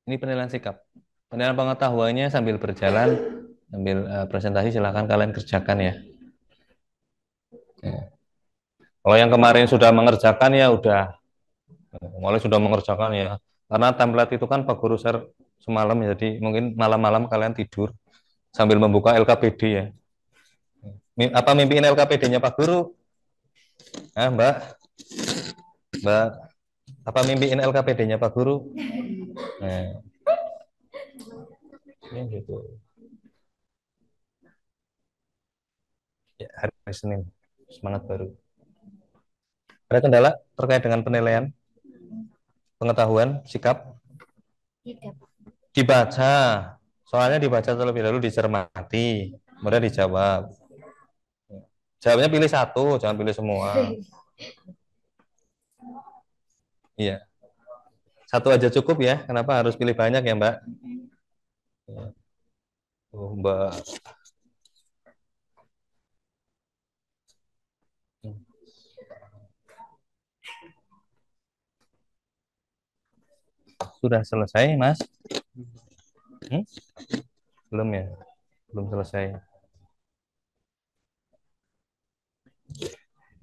Ini penilaian sikap. Penilaian pengetahuannya sambil berjalan, sambil presentasi silahkan kalian kerjakan ya. Kalau yang kemarin sudah mengerjakan ya udah, mulai sudah mengerjakan ya. Karena template itu kan Pak Guru share semalam ya, jadi mungkin malam-malam kalian tidur sambil membuka LKPD ya. Apa mimpiin LKPD-nya Pak Guru? Mbak, apa mimpiin LKPD-nya Pak Guru? Nah, ya gitu. Ya, hari Senin, semangat baru. Ada kendala terkait dengan penilaian pengetahuan sikap? Dibaca, soalnya dibaca terlebih dahulu, dicermati, kemudian dijawab. Jawabnya pilih satu, jangan pilih semua. Iya, satu aja cukup ya. Kenapa harus pilih banyak ya Mbak? Oh, Mbak. Sudah selesai Mas? Belum ya? Belum selesai.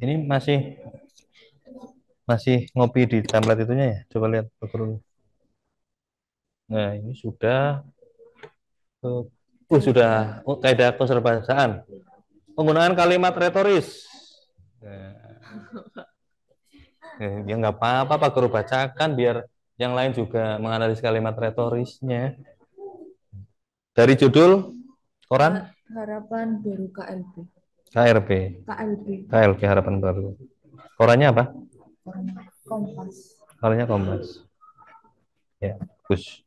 Ini masih ngopi di template itunya ya? Coba lihat dulu. Nah, ini sudah sudah kaidah konservasaan. Penggunaan kalimat retoris. Ya nggak apa-apa Pak Guru bacakan biar yang lain juga menganalisis kalimat retorisnya. Dari judul koran Harapan Baru KLB. KRB. KLB Harapan Baru. Korannya apa? Kompas. Korannya Kompas. Ya, bagus.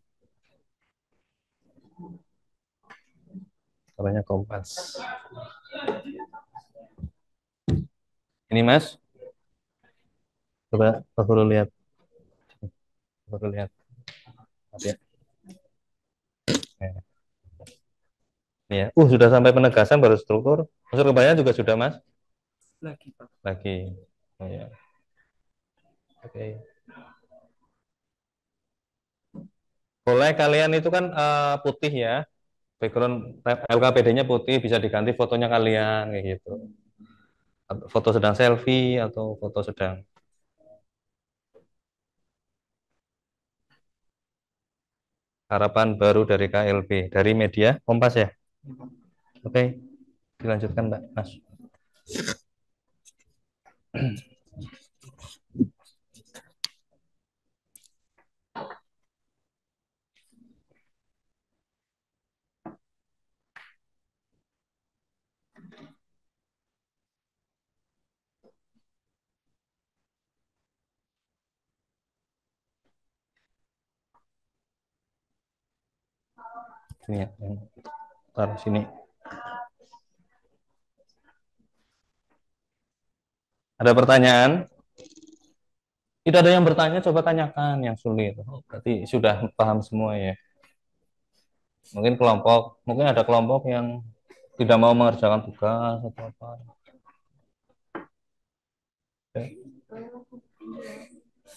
Korannya Kompas. Ini Mas. Coba Pak Guru lihat. Pak Guru lihat. Ya. Ya. Sudah sampai penegasan baru struktur. Unsur kebayaan juga sudah Mas? Lagi, Pak. Lagi. Oh, ya. Oke. Boleh kalian itu kan putih ya. background LKPD-nya putih, bisa diganti fotonya kalian kayak gitu. Foto sedang selfie atau foto sedang harapan baru dari KLB, dari media Kompas ya. Oke, dilanjutkan Mbak Mas. Sini ya, taruh sini. Ada pertanyaan? Tidak ada yang bertanya, coba tanyakan yang sulit. Oh, berarti sudah paham semua ya. Mungkin ada kelompok yang tidak mau mengerjakan tugas atau apa. Oke.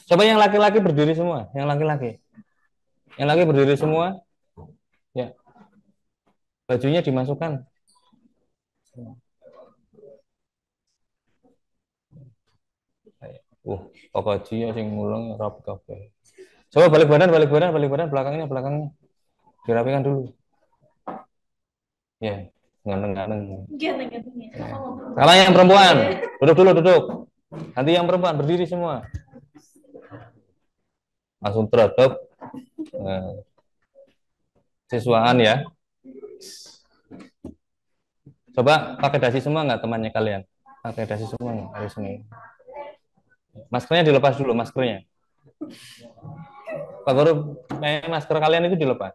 Coba yang laki-laki berdiri semua, yang laki-laki. Yang laki berdiri semua. Ya. Bajunya dimasukkan. Pak Haji ya sing mulang rapi kabeh. Coba balik badan, belakangnya. Dirapikan dulu. Ya, ganteng-ganteng. Ya. Kalau yang perempuan, duduk. Nanti yang perempuan berdiri semua. Langsung terhadap siswaan ya. Coba pakai dasi semua nggak temannya kalian? Pakai dasi semua nggak? Harus semua. Maskernya dilepas dulu, maskernya. Pak Guru, masker kalian itu dilepas.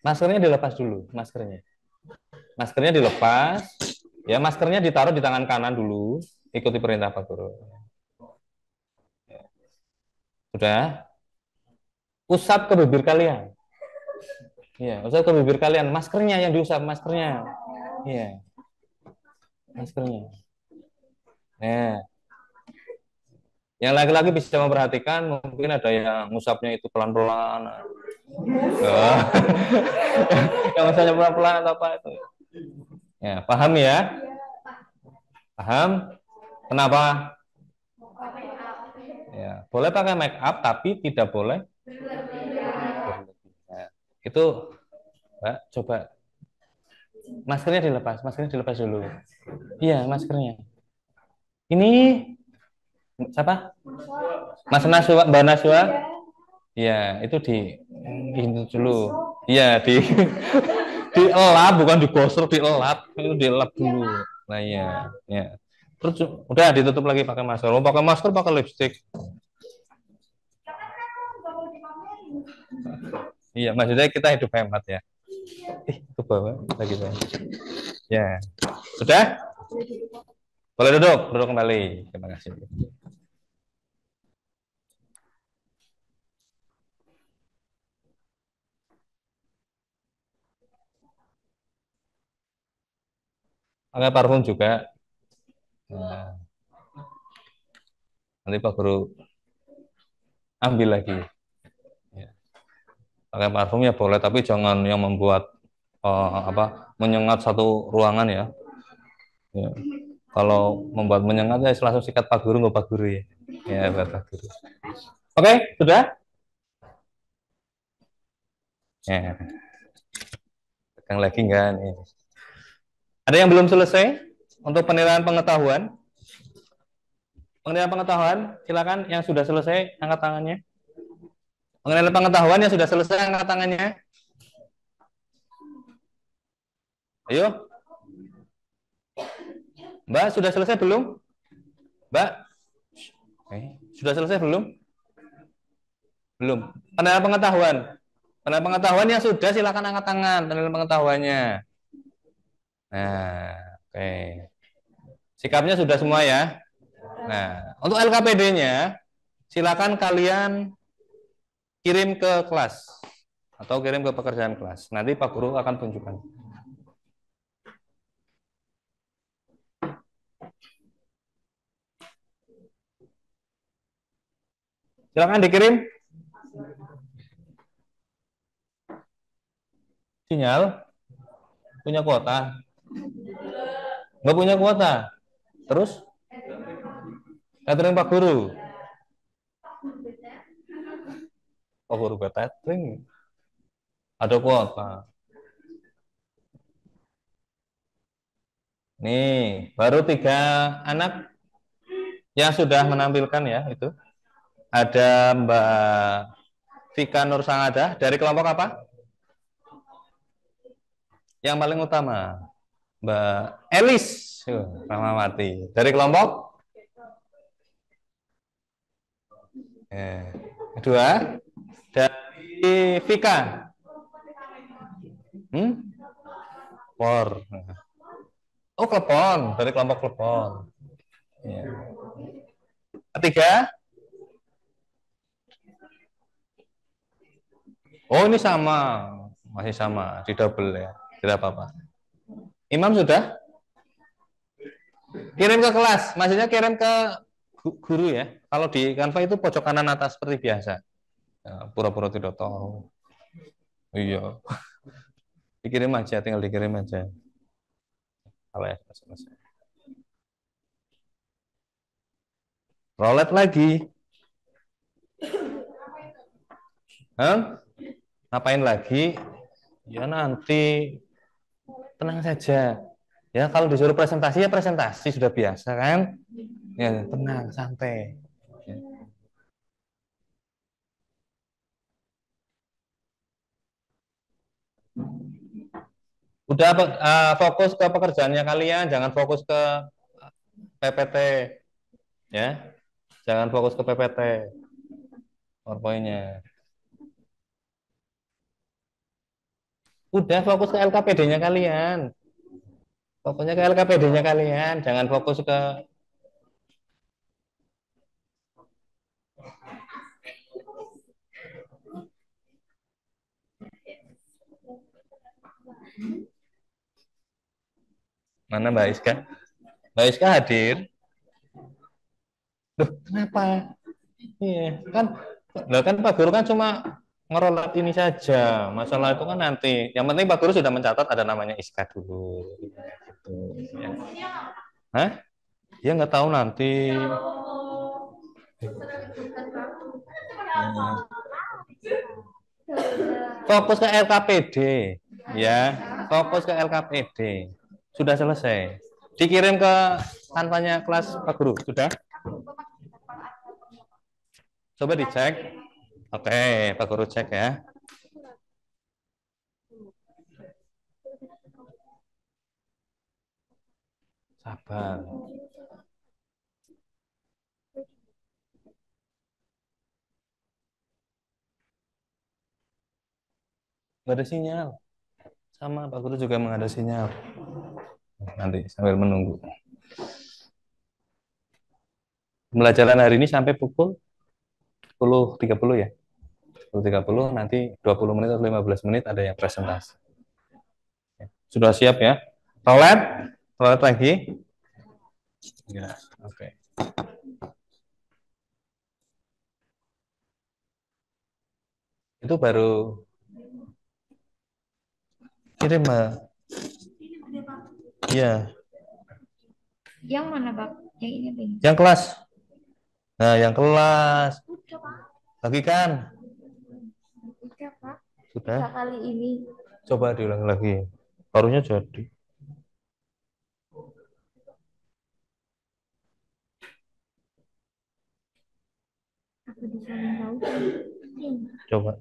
Maskernya dilepas dulu, maskernya. Maskernya dilepas. Ya, maskernya ditaruh di tangan kanan dulu. Ikuti perintah Pak Guru. Sudah? Usap ke bibir kalian. Iya, usap ke bibir kalian. Maskernya yang diusap, maskernya. Iya. Maskernya. Nah. Yang laki-laki bisa memperhatikan, mungkin ada yang ngusapnya itu pelan-pelan. Yang misalnya pelan-pelan atau apa itu. Ya, paham ya? Paham? Kenapa? Ya, boleh pakai make up tapi tidak boleh. Nah, itu, Mbak, coba maskernya dilepas dulu. Iya, maskernya. Ini siapa? Mas Naswa, Mbak Naswa? Ya, itu ini dulu. Iya, dielap, bukan digosok, dielap. Itu dielap dulu. Nah, iya, ya. Terus udah ditutup lagi pakai masker. Mau pakai masker, pakai lipstick. Iya, maksudnya kita hidup hemat ya. Itu bawa lagi saya. Ya, sudah? Boleh duduk kembali. Terima kasih. Pakai parfum juga. Nah, nanti Pak Guru ambil lagi. Ya. Pakai parfum ya boleh, tapi jangan yang membuat menyengat satu ruangan ya. Ya. Kalau membuat menyengat ya langsung sikat Pak Guru, nggak Pak Guru ya. Ya, Pak Guru. Oke, sudah? Ya. Tegang lagi enggak nih? Ada yang belum selesai untuk penilaian pengetahuan? Penilaian pengetahuan, silakan yang sudah selesai angkat tangannya. Penilaian pengetahuan yang sudah selesai angkat tangannya. Ayo. Mbak, sudah selesai belum? Mbak? Sudah selesai belum? Belum. Penilaian pengetahuan. Penilaian pengetahuan yang sudah silakan angkat tangan penilaian pengetahuannya. Nah, oke. Sikapnya sudah semua ya. Nah, untuk LKPD-nya silakan kalian kirim ke kelas atau kirim ke pekerjaan kelas. Nanti Pak Guru akan tunjukkan. Silakan dikirim. Sinyal. Punya kuota? Nggak punya kuota. Terus catering Pak Guru. Pak Guru buat catering. Ada kuota. Nih, baru 3 anak yang sudah menampilkan ya itu. Ada Mbak Vika Nur Sangadah dari kelompok apa? Yang paling utama, Mbak Elis Ramawati dari kelompok kedua dari Vika. Por. Oh, Klepon dari kelompok Klepon. Ya. Ketiga. Oh, ini sama, masih sama, di double ya, tidak apa-apa. Imam sudah kirim ke kelas, maksudnya kirim ke guru ya. Kalau di Canva itu pojok kanan atas seperti biasa. Pura-pura tidak tahu. Iya, dikirim aja, tinggal dikirim aja. Kalau ya, selesai. Rolet lagi. Ngapain lagi? Ya nanti tenang saja. Ya kalau disuruh presentasi ya presentasi sudah biasa kan? Ya tenang, santai. Ya. Udah fokus ke pekerjaannya kalian, jangan fokus ke PPT ya. Jangan fokus ke PPT. PowerPoint-nya. Udah fokus ke LKPD-nya kalian. Pokoknya ke LKPD-nya kalian, jangan fokus ke mana Mbak Iska? Mbak Iska hadir. Loh, kenapa? Iya, kan kan Pak Guru kan cuma ngerolat ini saja. Masalah itu kan nanti. Yang penting Pak Guru sudah mencatat ada namanya Iska dulu. Gitu, ya. Hah? Dia nggak tahu nanti. Fokus ke LKPD, ya. Fokus ke LKPD. Sudah selesai. Dikirim ke kanvanya kelas Pak Guru. Sudah? Coba dicek. Oke, Pak Guru cek ya. Sabar. Nggak ada sinyal. Sama Pak Guru juga nggak ada sinyal. Nanti sambil menunggu. Pembelajaran hari ini sampai pukul 10.30 ya. 10.30 nanti 20 menit atau 15 menit ada yang presentasi. Sudah siap ya? Toilet? Toilet lagi? Ya, oke. Itu baru kirim, Mbak. Iya. Yang mana, Pak? Yang ini apa ini? Yang kelas. Nah, yang kelas. Lagi kan? Udah, Pak. Sudah. Kali ini. Coba diulang lagi. Barunya jadi. Apa disaling tahu? Coba.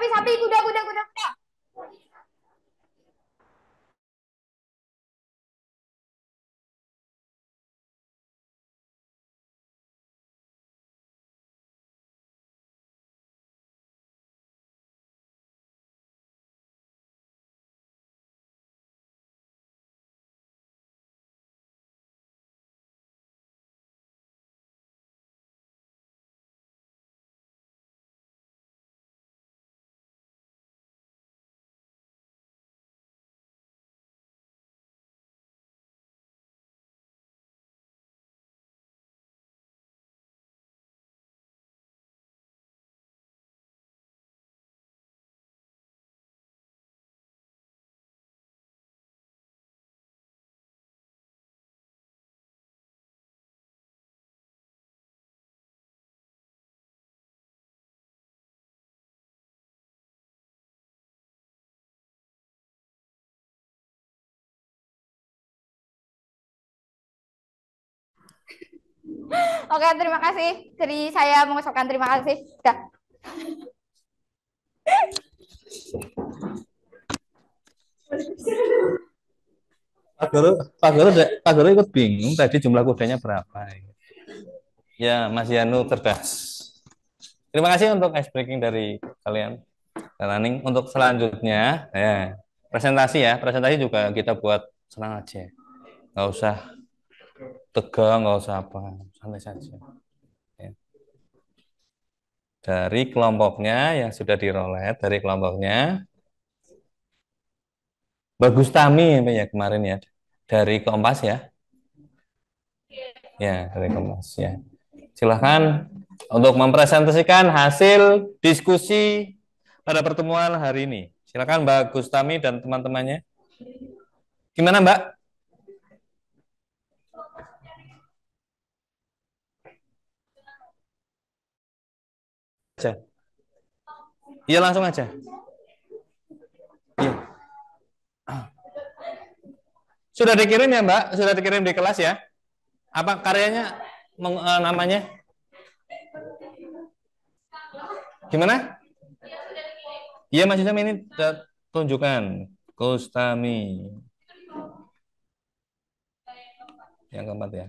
Sapi, kuda. Oke, terima kasih. Dari saya mengucapkan terima kasih. Dah. Pak Guru ikut bingung tadi jumlah kudanya berapa. Ya, Mas Yanu cerdas. Terima kasih untuk ice breaking dari kalian. Running untuk selanjutnya, ya presentasi ya. Presentasi juga kita buat senang aja. Nggak usah tegang, nggak usah apa, santai saja. Ya. Dari kelompoknya yang sudah dirolet, dari kelompoknya Bagus Tami ya kemarin ya, dari Kompas ya. Ya, dari Kompas ya. Silahkan untuk mempresentasikan hasil diskusi pada pertemuan hari ini. Silakan Mbak Gustami dan teman-temannya. Gimana Mbak? Aja. Iya langsung aja. Iya. Sudah dikirim ya Mbak? Sudah dikirim di kelas ya? Apa karyanya namanya? Gimana? Iya Mas Isam ini tunjukkan Gustami yang keempat ya.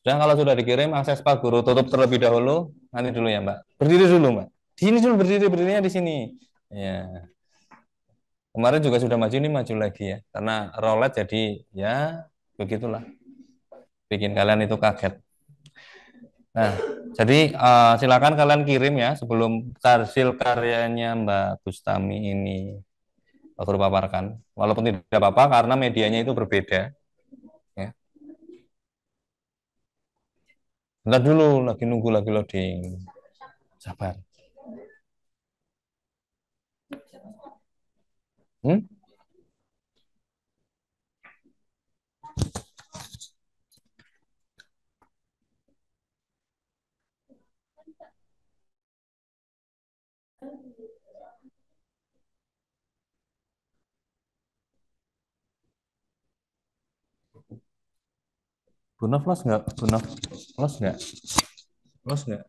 Dan kalau sudah dikirim, akses Pak Guru tutup terlebih dahulu. Nanti dulu ya, Mbak. Berdiri dulu, Mbak. Di sini dulu berdiri, berdirinya di sini. Ya. Kemarin juga sudah maju, ini maju lagi ya. Karena roulette jadi ya begitulah. Bikin kalian itu kaget. Nah, jadi silakan kalian kirim ya sebelum hasil karyanya Mbak Bustami ini Pak Guru paparkan. Walaupun tidak apa-apa karena medianya itu berbeda. Ya. Bentar dulu, lagi nunggu lagi loading. Sabar. Hmm? Bunaf los nggak? Bunaf los nggak? Los nggak?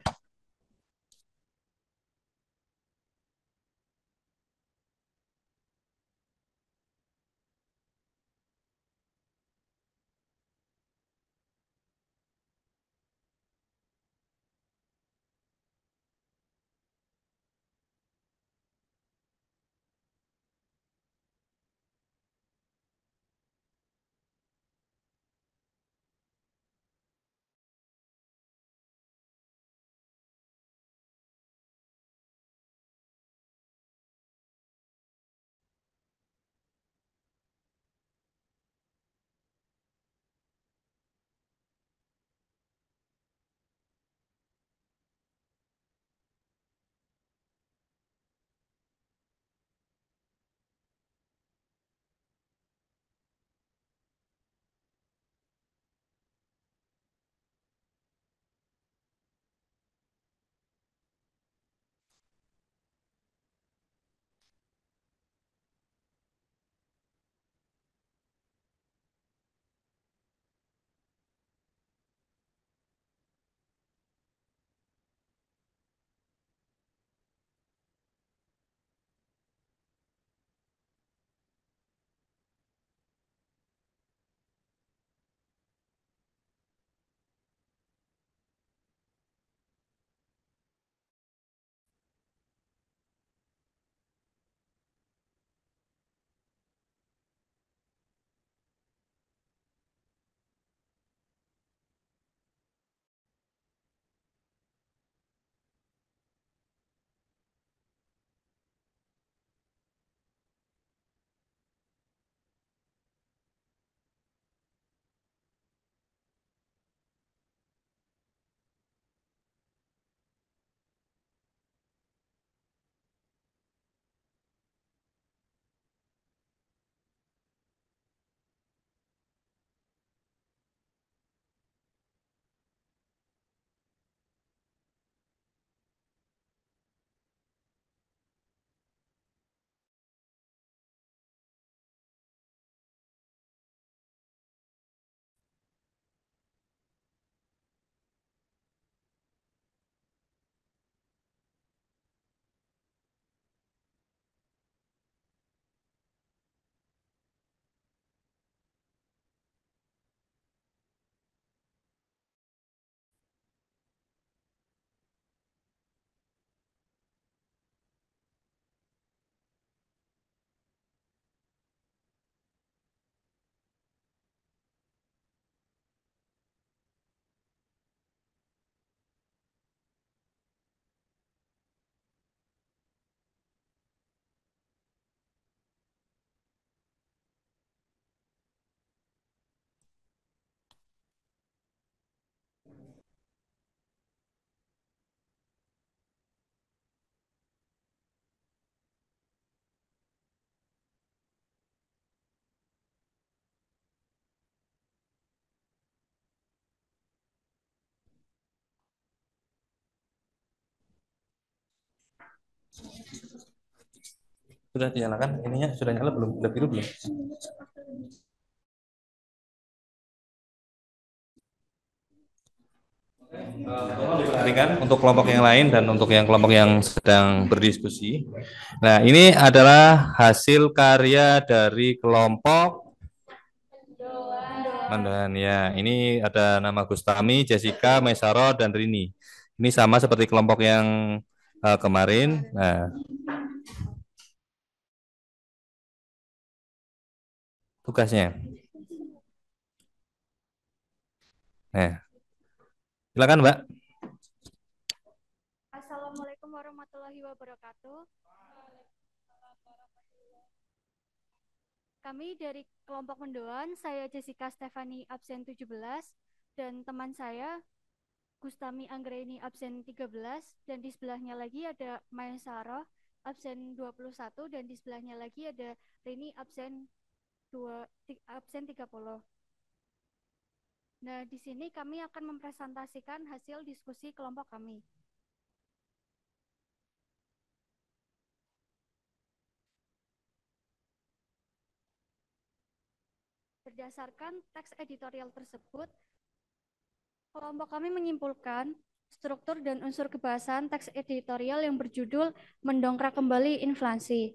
Sudah dinyalakan? Ininya sudah nyala belum? Udah biru belum? Diperhatikan untuk kelompok yang lain dan untuk yang kelompok yang sedang berdiskusi. Nah, ini adalah hasil karya dari kelompok Mandan ya. Ini ada nama Gustami, Jessica, Mesaro, dan Rini. Ini sama seperti kelompok yang kemarin. Nah, tugasnya. Nah, silakan Mbak. Assalamualaikum warahmatullahi wabarakatuh. Kami dari kelompok Mendoan, saya Jessica Stefani absen 17 dan teman saya Gustami Anggreni absen 13 dan di sebelahnya lagi ada Maesaro absen 21 dan di sebelahnya lagi ada Rini absen 30. Nah, di sini kami akan mempresentasikan hasil diskusi kelompok kami. Berdasarkan teks editorial tersebut, kelompok kami menyimpulkan struktur dan unsur kebahasan teks editorial yang berjudul Mendongkrak Kembali Inflasi.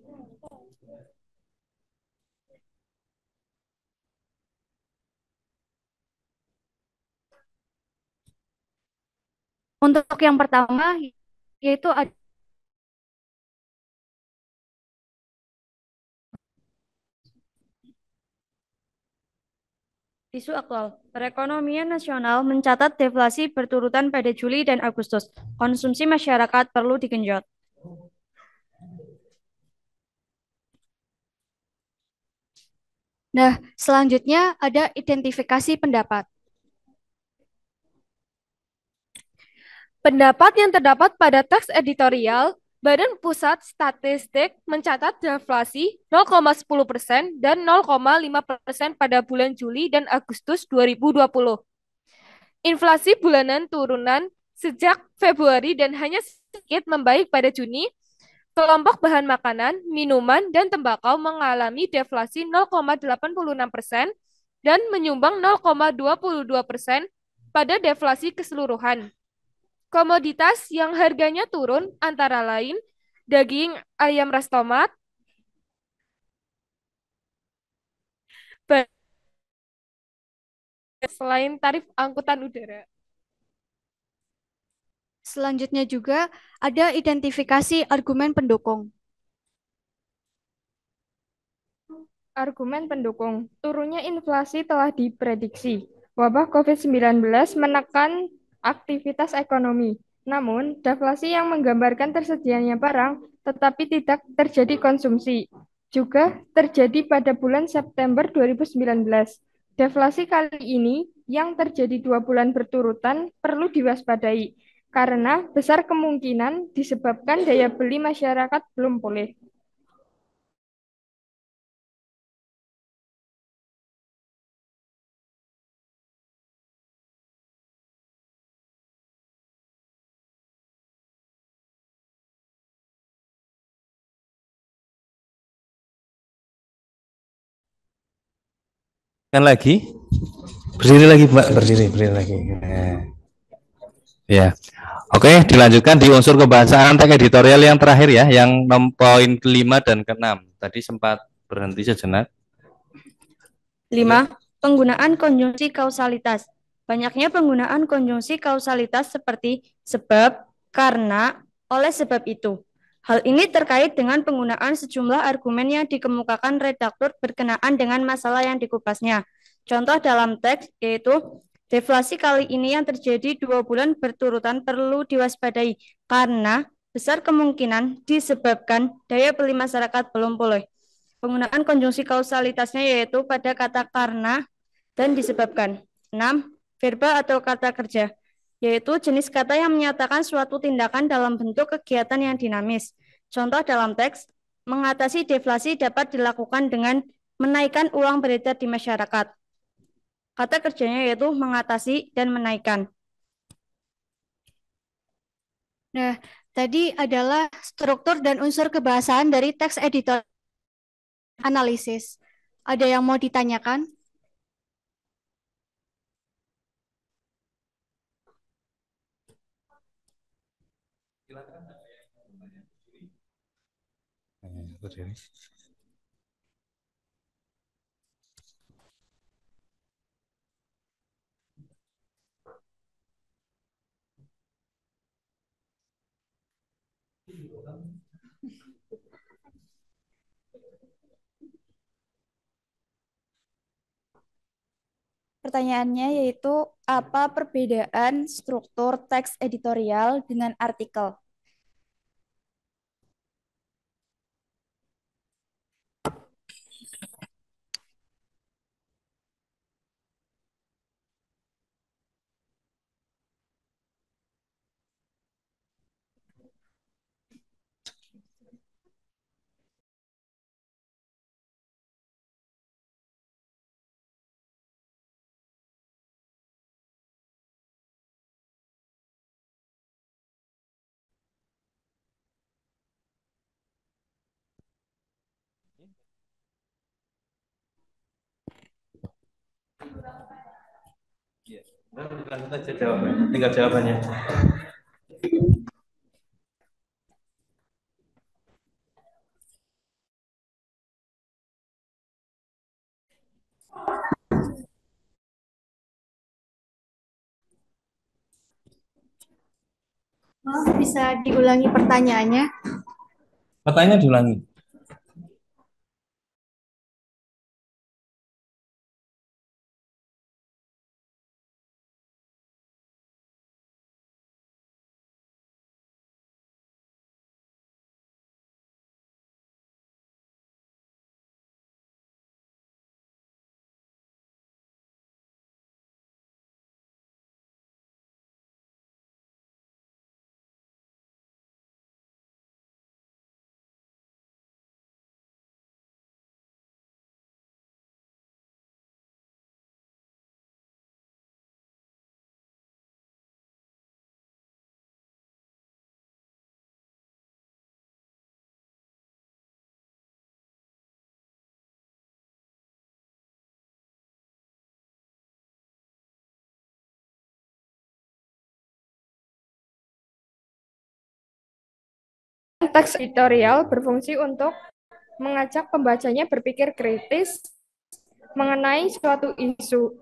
Untuk yang pertama, yaitu isu aktual. Perekonomian nasional mencatat deflasi berturutan pada Juli dan Agustus. Konsumsi masyarakat perlu digenjot. Nah, selanjutnya ada identifikasi pendapat. Pendapat yang terdapat pada teks editorial, Badan Pusat Statistik mencatat deflasi 0,10% dan 0,5% pada bulan Juli dan Agustus 2020. Inflasi bulanan turunan sejak Februari dan hanya sedikit membaik pada Juni. Kelompok bahan makanan, minuman, dan tembakau mengalami deflasi 0,86% dan menyumbang 0,22% pada deflasi keseluruhan. Komoditas yang harganya turun antara lain daging ayam ras tomat, selain tarif angkutan udara. Selanjutnya juga ada identifikasi argumen pendukung. Argumen pendukung, turunnya inflasi telah diprediksi. Wabah COVID-19 menekan aktivitas ekonomi. Namun, deflasi yang menggambarkan tersedianya barang tetapi tidak terjadi konsumsi juga terjadi pada bulan September 2019. Deflasi kali ini yang terjadi 2 bulan berturutan perlu diwaspadai karena besar kemungkinan disebabkan daya beli masyarakat belum pulih. Kan lagi? Berdiri lagi, Mbak. Berdiri lagi. Nah. Ya. Oke, dilanjutkan di unsur kebahasaan teks editorial yang terakhir ya, yang poin ke-5 dan ke-6. Tadi sempat berhenti sejenak. 5. Penggunaan konjungsi kausalitas. Banyaknya penggunaan konjungsi kausalitas seperti sebab, karena, oleh sebab itu. Hal ini terkait dengan penggunaan sejumlah argumen yang dikemukakan redaktur berkenaan dengan masalah yang dikupasnya. Contoh dalam teks yaitu deflasi kali ini yang terjadi 2 bulan berturutan perlu diwaspadai karena besar kemungkinan disebabkan daya beli masyarakat belum pulih. Penggunaan konjungsi kausalitasnya yaitu pada kata karena dan disebabkan. 6. Verba atau kata kerja, yaitu jenis kata yang menyatakan suatu tindakan dalam bentuk kegiatan yang dinamis. Contoh dalam teks, mengatasi deflasi dapat dilakukan dengan menaikkan uang beredar di masyarakat. Kata kerjanya yaitu mengatasi dan menaikkan. Nah, tadi adalah struktur dan unsur kebahasaan dari teks editorial analisis. Ada yang mau ditanyakan? Berdiri. Pertanyaannya yaitu apa perbedaan struktur teks editorial dengan artikel? Lanjut aja jawabannya. Tinggal jawabannya. Bisa diulangi pertanyaannya? Pertanyaannya diulangi. Teks editorial berfungsi untuk mengajak pembacanya berpikir kritis mengenai suatu isu.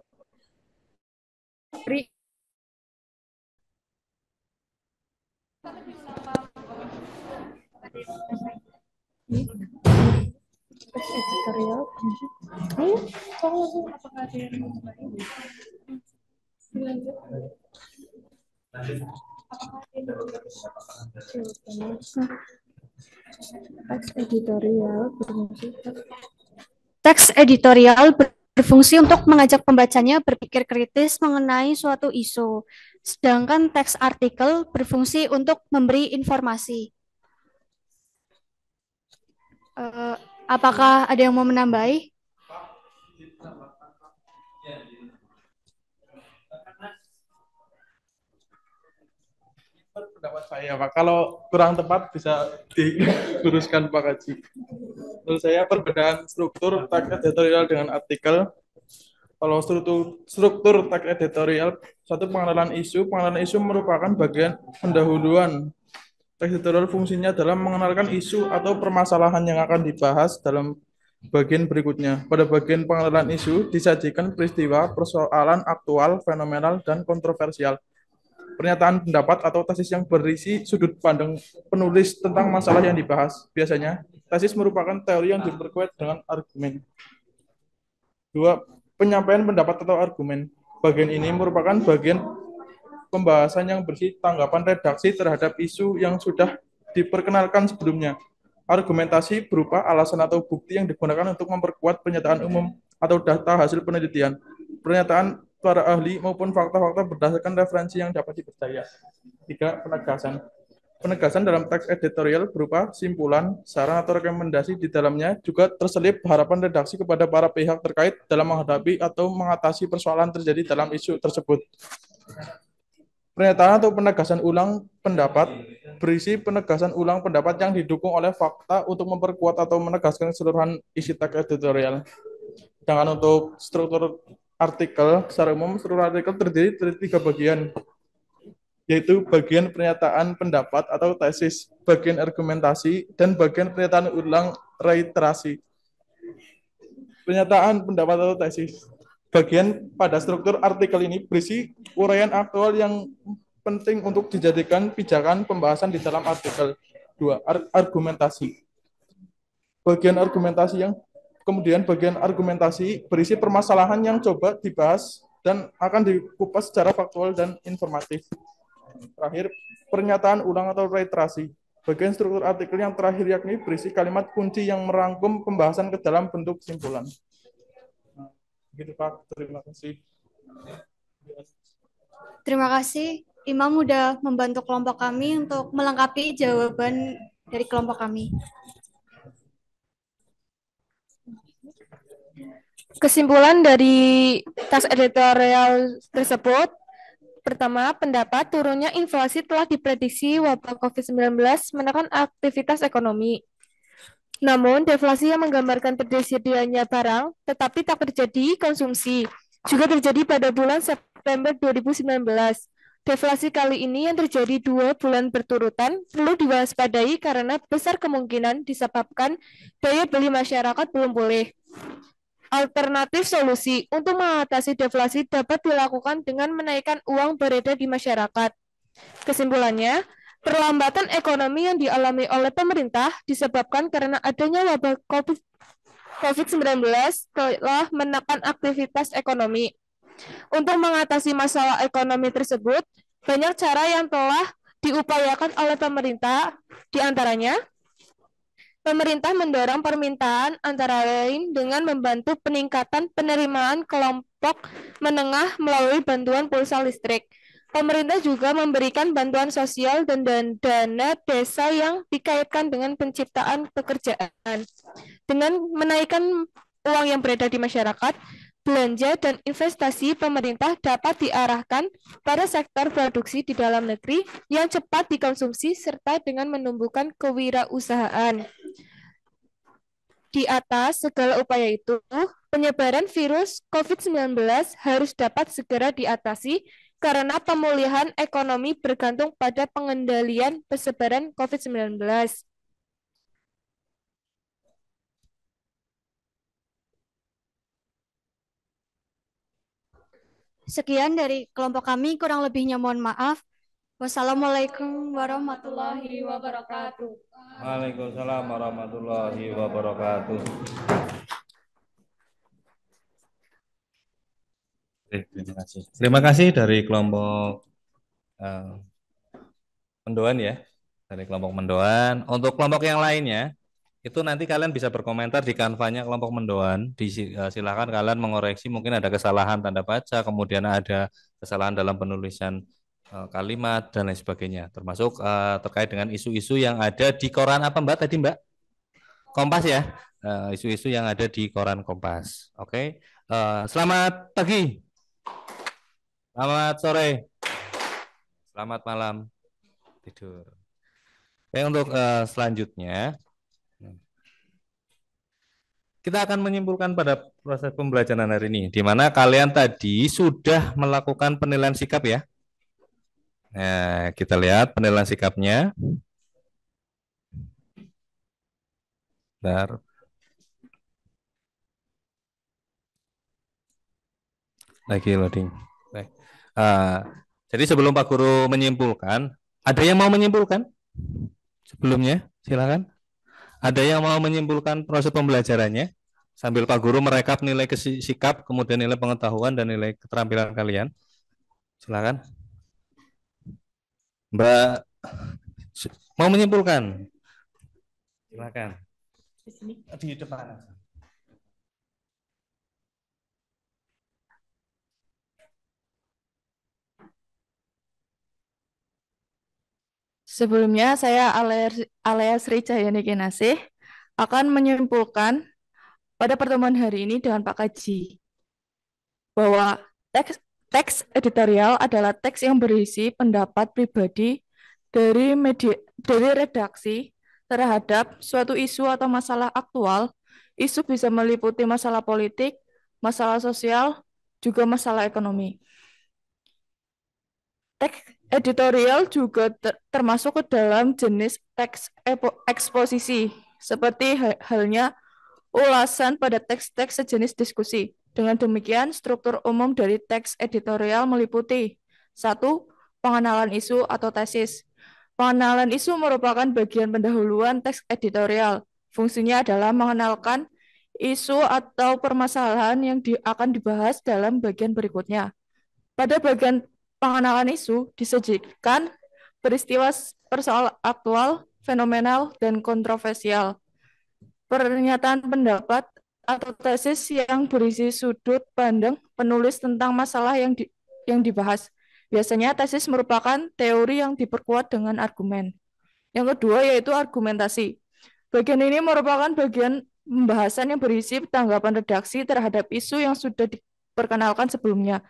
Teks editorial. Apakah ada yang lain? Teks editorial berfungsi. Teks editorial berfungsi untuk mengajak pembacanya berpikir kritis mengenai suatu isu, sedangkan teks artikel berfungsi untuk memberi informasi. Apakah ada yang mau menambahi? Pendapat saya, Pak. Kalau kurang tepat bisa diluruskan Pak Haji. Menurut saya perbedaan struktur teks editorial dengan artikel. Kalau struktur teks editorial, satu pengenalan isu merupakan bagian pendahuluan. Teks editorial fungsinya adalah mengenalkan isu atau permasalahan yang akan dibahas dalam bagian berikutnya. Pada bagian pengenalan isu disajikan peristiwa, persoalan aktual, fenomenal, dan kontroversial. Pernyataan pendapat atau tesis yang berisi sudut pandang penulis tentang masalah yang dibahas. Biasanya, tesis merupakan teori yang diperkuat dengan argumen. Dua, penyampaian pendapat atau argumen. Bagian ini merupakan bagian pembahasan yang berisi tanggapan redaksi terhadap isu yang sudah diperkenalkan sebelumnya. Argumentasi berupa alasan atau bukti yang digunakan untuk memperkuat pernyataan umum atau data hasil penelitian. Pernyataan para ahli maupun fakta-fakta berdasarkan referensi yang dapat dipercaya. Tiga, penegasan. Penegasan dalam teks editorial berupa simpulan, saran atau rekomendasi di dalamnya juga terselip harapan redaksi kepada para pihak terkait dalam menghadapi atau mengatasi persoalan terjadi dalam isu tersebut. Pernyataan atau penegasan ulang pendapat berisi penegasan ulang pendapat yang didukung oleh fakta untuk memperkuat atau menegaskan keseluruhan isi teks editorial. Sedangkan untuk struktur artikel, secara umum struktur artikel terdiri dari 3 bagian, yaitu bagian pernyataan pendapat atau tesis, bagian argumentasi, dan bagian pernyataan ulang reiterasi. Pernyataan pendapat atau tesis. Bagian pada struktur artikel ini berisi uraian aktual yang penting untuk dijadikan pijakan pembahasan di dalam artikel. 2. Argumentasi. Bagian argumentasi berisi permasalahan yang coba dibahas dan akan dikupas secara faktual dan informatif. Terakhir, pernyataan ulang atau reiterasi. Bagian struktur artikel yang terakhir yakni berisi kalimat kunci yang merangkum pembahasan ke dalam bentuk kesimpulan. Begitu Pak, terima kasih. Terima kasih, Imam udah membantu kelompok kami untuk melengkapi jawaban dari kelompok kami. Kesimpulan dari teks editorial tersebut, pertama, pendapat turunnya inflasi telah diprediksi wabah COVID-19 menekan aktivitas ekonomi. Namun, deflasi yang menggambarkan tersedia barang tetapi tak terjadi konsumsi juga terjadi pada bulan September 2019. Deflasi kali ini yang terjadi 2 bulan berturutan perlu diwaspadai karena besar kemungkinan disebabkan daya beli masyarakat belum pulih. Alternatif solusi untuk mengatasi deflasi dapat dilakukan dengan menaikkan uang beredar di masyarakat. Kesimpulannya, perlambatan ekonomi yang dialami oleh pemerintah disebabkan karena adanya wabah COVID-19 telah menekan aktivitas ekonomi. Untuk mengatasi masalah ekonomi tersebut, banyak cara yang telah diupayakan oleh pemerintah, di antaranya pemerintah mendorong permintaan antara lain dengan membantu peningkatan penerimaan kelompok menengah melalui bantuan pulsa listrik. Pemerintah juga memberikan bantuan sosial dan dana desa yang dikaitkan dengan penciptaan pekerjaan. Dengan menaikkan uang yang beredar di masyarakat, belanja dan investasi pemerintah dapat diarahkan pada sektor produksi di dalam negeri yang cepat dikonsumsi serta dengan menumbuhkan kewirausahaan. Di atas segala upaya itu, penyebaran virus COVID-19 harus dapat segera diatasi karena pemulihan ekonomi bergantung pada pengendalian persebaran COVID-19. Sekian dari kelompok kami, kurang lebihnya mohon maaf. Wassalamualaikum warahmatullahi wabarakatuh. Waalaikumsalam warahmatullahi wabarakatuh. Terima kasih. Terima kasih dari kelompok Mendoan ya, dari kelompok Mendoan. Untuk kelompok yang lainnya, itu nanti kalian bisa berkomentar di kanvanya kelompok Mendoan. Silakan kalian mengoreksi, mungkin ada kesalahan tanda baca, kemudian ada kesalahan dalam penulisan kalimat dan lain sebagainya, termasuk terkait dengan isu-isu yang ada di koran apa Mbak tadi Mbak? Kompas ya, isu-isu yang ada di koran Kompas. Oke, selamat pagi, selamat sore, selamat malam tidur. Oke, untuk selanjutnya kita akan menyimpulkan pada proses pembelajaran hari ini, di mana kalian tadi sudah melakukan penilaian sikap ya. Nah, kita lihat penilaian sikapnya. Bentar. Lagi loading. Baik. Jadi sebelum Pak Guru menyimpulkan, ada yang mau menyimpulkan? Sebelumnya, silakan. Ada yang mau menyimpulkan proses pembelajarannya? Sambil Pak Guru merekap nilai sikap, kemudian nilai pengetahuan dan nilai keterampilan kalian. Silakan. Mbak mau menyimpulkan? Silakan. Di depan. Sebelumnya saya alias Rica Yani Kinasih akan menyimpulkan pada pertemuan hari ini dengan Pak Kaji bahwa teks Teks editorial adalah teks yang berisi pendapat pribadi dari redaksi terhadap suatu isu atau masalah aktual. Isu bisa meliputi masalah politik, masalah sosial, juga masalah ekonomi. Teks editorial juga termasuk ke dalam jenis teks eksposisi, seperti halnya ulasan pada teks-teks sejenis diskusi. Dengan demikian, struktur umum dari teks editorial meliputi: 1. Pengenalan isu atau tesis. Pengenalan isu merupakan bagian pendahuluan teks editorial. Fungsinya adalah mengenalkan isu atau permasalahan yang akan dibahas dalam bagian berikutnya. Pada bagian pengenalan isu disajikan peristiwa persoalan aktual, fenomenal, dan kontroversial. Pernyataan pendapat atau tesis yang berisi sudut pandang penulis tentang masalah yang dibahas. Biasanya tesis merupakan teori yang diperkuat dengan argumen. Yang kedua yaitu argumentasi. Bagian ini merupakan bagian pembahasan yang berisi tanggapan redaksi terhadap isu yang sudah diperkenalkan sebelumnya.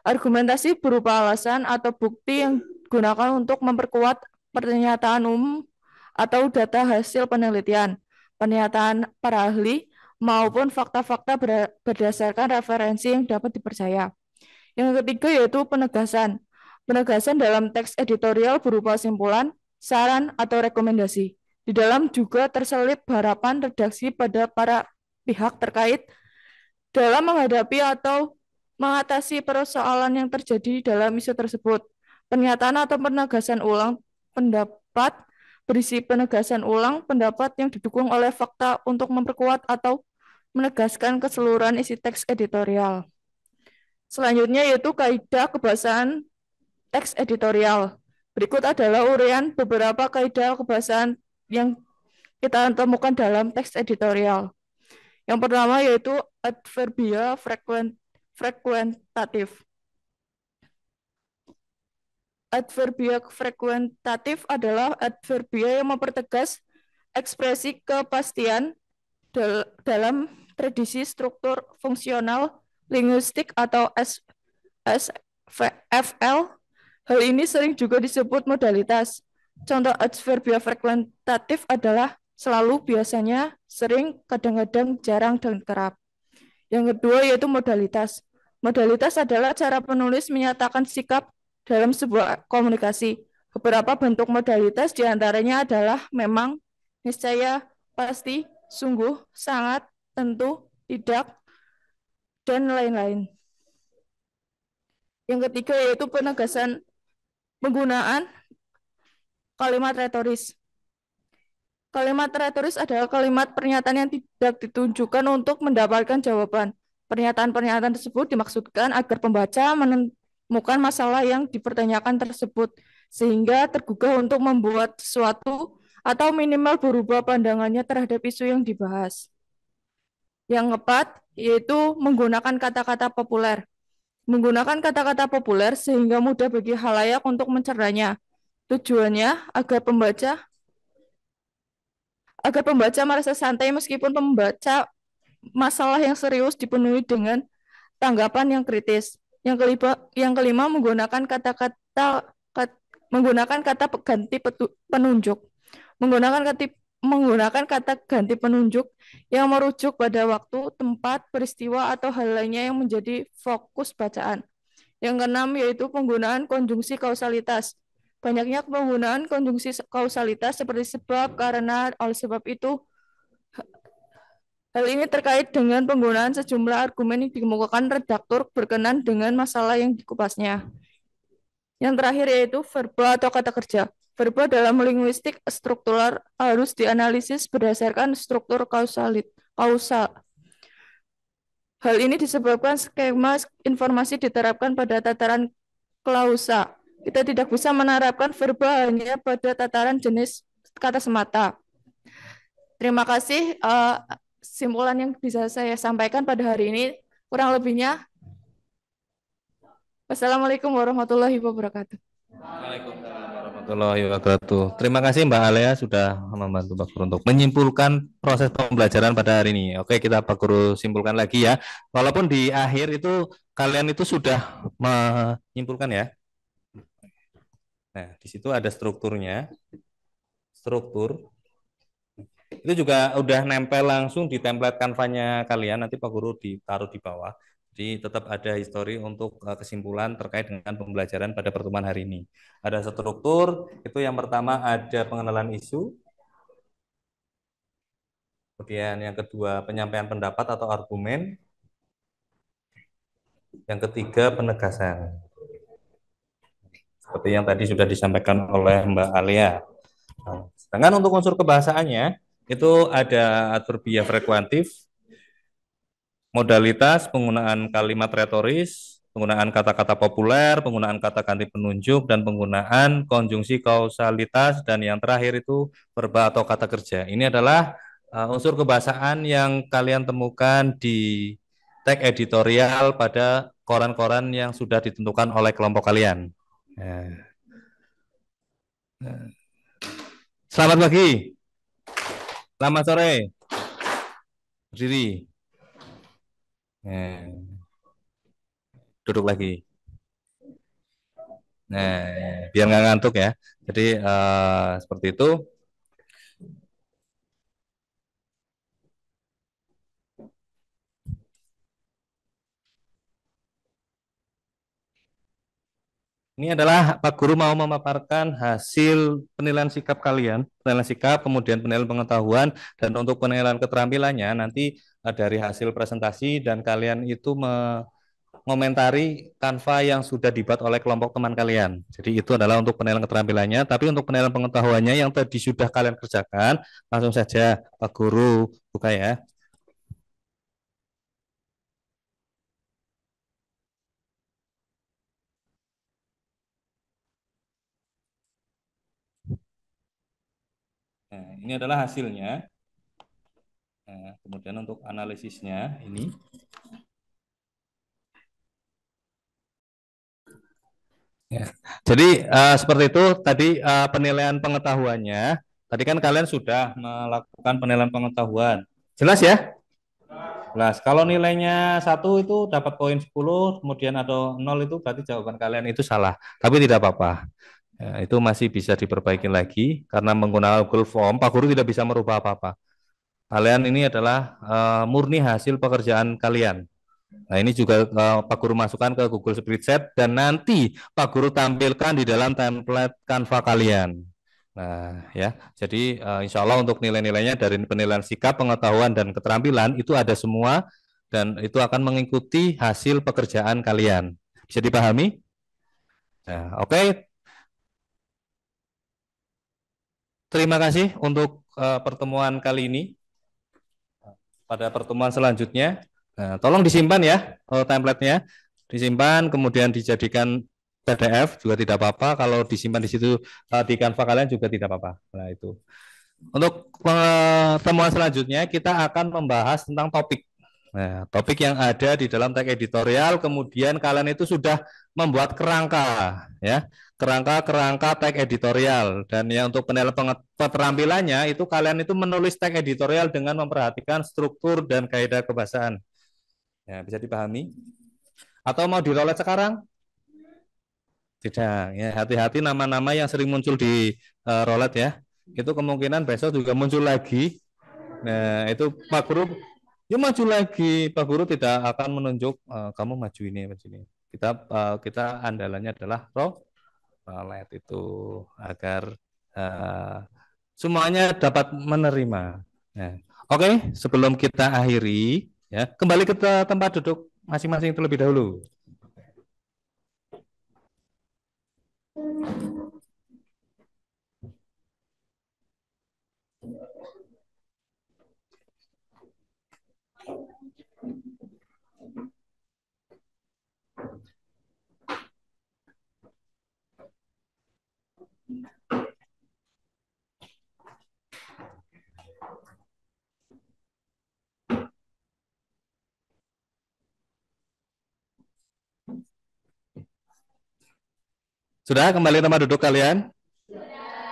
Argumentasi berupa alasan atau bukti yang digunakan untuk memperkuat pernyataan umum atau data hasil penelitian, pernyataan para ahli, maupun fakta-fakta berdasarkan referensi yang dapat dipercaya. Yang ketiga yaitu penegasan. Penegasan dalam teks editorial berupa simpulan, saran, atau rekomendasi. Di dalam juga terselip harapan redaksi pada para pihak terkait dalam menghadapi atau mengatasi persoalan yang terjadi dalam isu tersebut. Pernyataan atau penegasan ulang pendapat berisi penegasan ulang pendapat yang didukung oleh fakta untuk memperkuat atau menegaskan keseluruhan isi teks editorial. Selanjutnya yaitu kaidah kebahasaan teks editorial. Berikut adalah uraian beberapa kaidah kebahasaan yang kita temukan dalam teks editorial. Yang pertama yaitu adverbia frekuentatif. Adverbia frekuentatif adalah adverbia yang mempertegas ekspresi kepastian dalam tradisi struktur fungsional linguistik atau SFL. Hal ini sering juga disebut modalitas. Contoh adverbia frekuentatif adalah selalu, biasanya, sering, kadang-kadang, jarang, dan kerap. Yang kedua yaitu modalitas. Modalitas adalah cara penulis menyatakan sikap dalam sebuah komunikasi. Beberapa bentuk modalitas diantaranya adalah memang, niscaya, pasti, sungguh, sangat, tentu, tidak, dan lain-lain. Yang ketiga yaitu penegasan penggunaan kalimat retoris. Kalimat retoris adalah kalimat pernyataan yang tidak ditunjukkan untuk mendapatkan jawaban. Pernyataan-pernyataan tersebut dimaksudkan agar pembaca menemukan masalah yang dipertanyakan tersebut, sehingga tergugah untuk membuat sesuatu atau minimal berubah pandangannya terhadap isu yang dibahas. Yang keempat, yaitu menggunakan kata-kata populer. Menggunakan kata-kata populer sehingga mudah bagi khalayak untuk mencernanya. Tujuannya agar pembaca merasa santai meskipun membaca masalah yang serius dipenuhi dengan tanggapan yang kritis. Yang kelima menggunakan kata ganti penunjuk. Menggunakan kata ganti penunjuk yang merujuk pada waktu, tempat, peristiwa, atau hal lainnya yang menjadi fokus bacaan. Yang keenam yaitu penggunaan konjungsi kausalitas. Banyaknya penggunaan konjungsi kausalitas seperti sebab, karena, oleh sebab itu. Hal ini terkait dengan penggunaan sejumlah argumen yang dikemukakan redaktur berkenan dengan masalah yang dikupasnya. Yang terakhir yaitu verba atau kata kerja. Verba dalam linguistik struktural harus dianalisis berdasarkan struktur kausal. Hal ini disebabkan skema informasi diterapkan pada tataran klausa. Kita tidak bisa menerapkan verba hanya pada tataran jenis kata semata. Terima kasih. Simpulan yang bisa saya sampaikan pada hari ini, kurang lebihnya. Wassalamualaikum warahmatullahi wabarakatuh. Waalaikumsalam warahmatullahi wabarakatuh. Warahmatullahi wabarakatuh. Terima kasih Mbak Alea sudah membantu Pak Guru untuk menyimpulkan proses pembelajaran pada hari ini. Oke, kita Pak Guru simpulkan lagi ya. Walaupun di akhir itu kalian itu sudah menyimpulkan ya. Nah, di situ ada strukturnya. Struktur itu juga udah nempel langsung di template Canva-nya kalian. Nanti Pak Guru ditaruh di bawah. Jadi tetap ada histori untuk kesimpulan terkait dengan pembelajaran pada pertemuan hari ini. Ada struktur, itu yang pertama ada pengenalan isu. Kemudian yang kedua penyampaian pendapat atau argumen. Yang ketiga penegasan. Seperti yang tadi sudah disampaikan oleh Mbak Alia. Sedangkan untuk unsur kebahasaannya, itu ada adverbia frekuentif, modalitas, penggunaan kalimat retoris, penggunaan kata-kata populer, penggunaan kata ganti penunjuk, dan penggunaan konjungsi kausalitas, dan yang terakhir itu verba atau kata kerja. Ini adalah unsur kebahasaan yang kalian temukan di tag editorial pada koran-koran yang sudah ditentukan oleh kelompok kalian. Selamat pagi. Selamat sore. Berdiri. Duduk lagi. Nah, biar nggak ngantuk ya. Jadi seperti itu. Ini adalah Pak Guru mau memaparkan hasil penilaian sikap kalian, penilaian sikap, kemudian penilaian pengetahuan, dan untuk penilaian keterampilannya nanti dari hasil presentasi dan kalian itu mengomentari Canva yang sudah dibuat oleh kelompok teman kalian. Jadi itu adalah untuk penilaian keterampilannya, tapi untuk penilaian pengetahuannya yang tadi sudah kalian kerjakan, langsung saja Pak Guru buka ya. Nah, ini adalah hasilnya. Nah, kemudian untuk analisisnya ini. Ya. Jadi seperti itu tadi penilaian pengetahuannya. Tadi kan kalian sudah melakukan penilaian pengetahuan. Jelas ya? Jelas. Kalau nilainya 1 itu dapat poin 10, kemudian atau 0 itu berarti jawaban kalian itu salah. Tapi tidak apa-apa. Ya, itu masih bisa diperbaiki lagi karena menggunakan Google Form, Pak Guru tidak bisa merubah apa-apa. Kalian ini adalah murni hasil pekerjaan kalian. Nah, ini juga Pak Guru masukkan ke Google Spreadsheet dan nanti Pak Guru tampilkan di dalam template Canva kalian. Nah, ya. Jadi insya Allah untuk nilai-nilainya dari penilaian sikap, pengetahuan, dan keterampilan itu ada semua dan itu akan mengikuti hasil pekerjaan kalian. Bisa dipahami? Nah, oke. Terima kasih untuk pertemuan kali ini. Pada pertemuan selanjutnya, nah, tolong disimpan ya template-nya, disimpan kemudian dijadikan PDF juga tidak apa-apa. Kalau disimpan di situ di Canva kalian juga tidak apa-apa. Nah itu. Untuk pertemuan selanjutnya kita akan membahas tentang topik. Nah, topik yang ada di dalam tag editorial, kemudian kalian itu sudah membuat kerangka, ya, kerangka tag editorial, dan ya untuk penilaian keterampilannya itu kalian itu menulis tag editorial dengan memperhatikan struktur dan kaidah kebahasaan. Ya, bisa dipahami? Atau mau dirolet sekarang? Tidak, ya hati-hati nama-nama yang sering muncul di rolet ya. Itu kemungkinan besok juga muncul lagi. Nah, itu Pak Guru ya maju lagi. Pak Guru tidak akan menunjuk kamu maju ini, maju ini. Kita andalannya adalah rolet itu agar semuanya dapat menerima. Nah, oke, sebelum kita akhiri ya, kembali ke tempat duduk masing-masing terlebih dahulu. Sudah kembali tempat duduk kalian?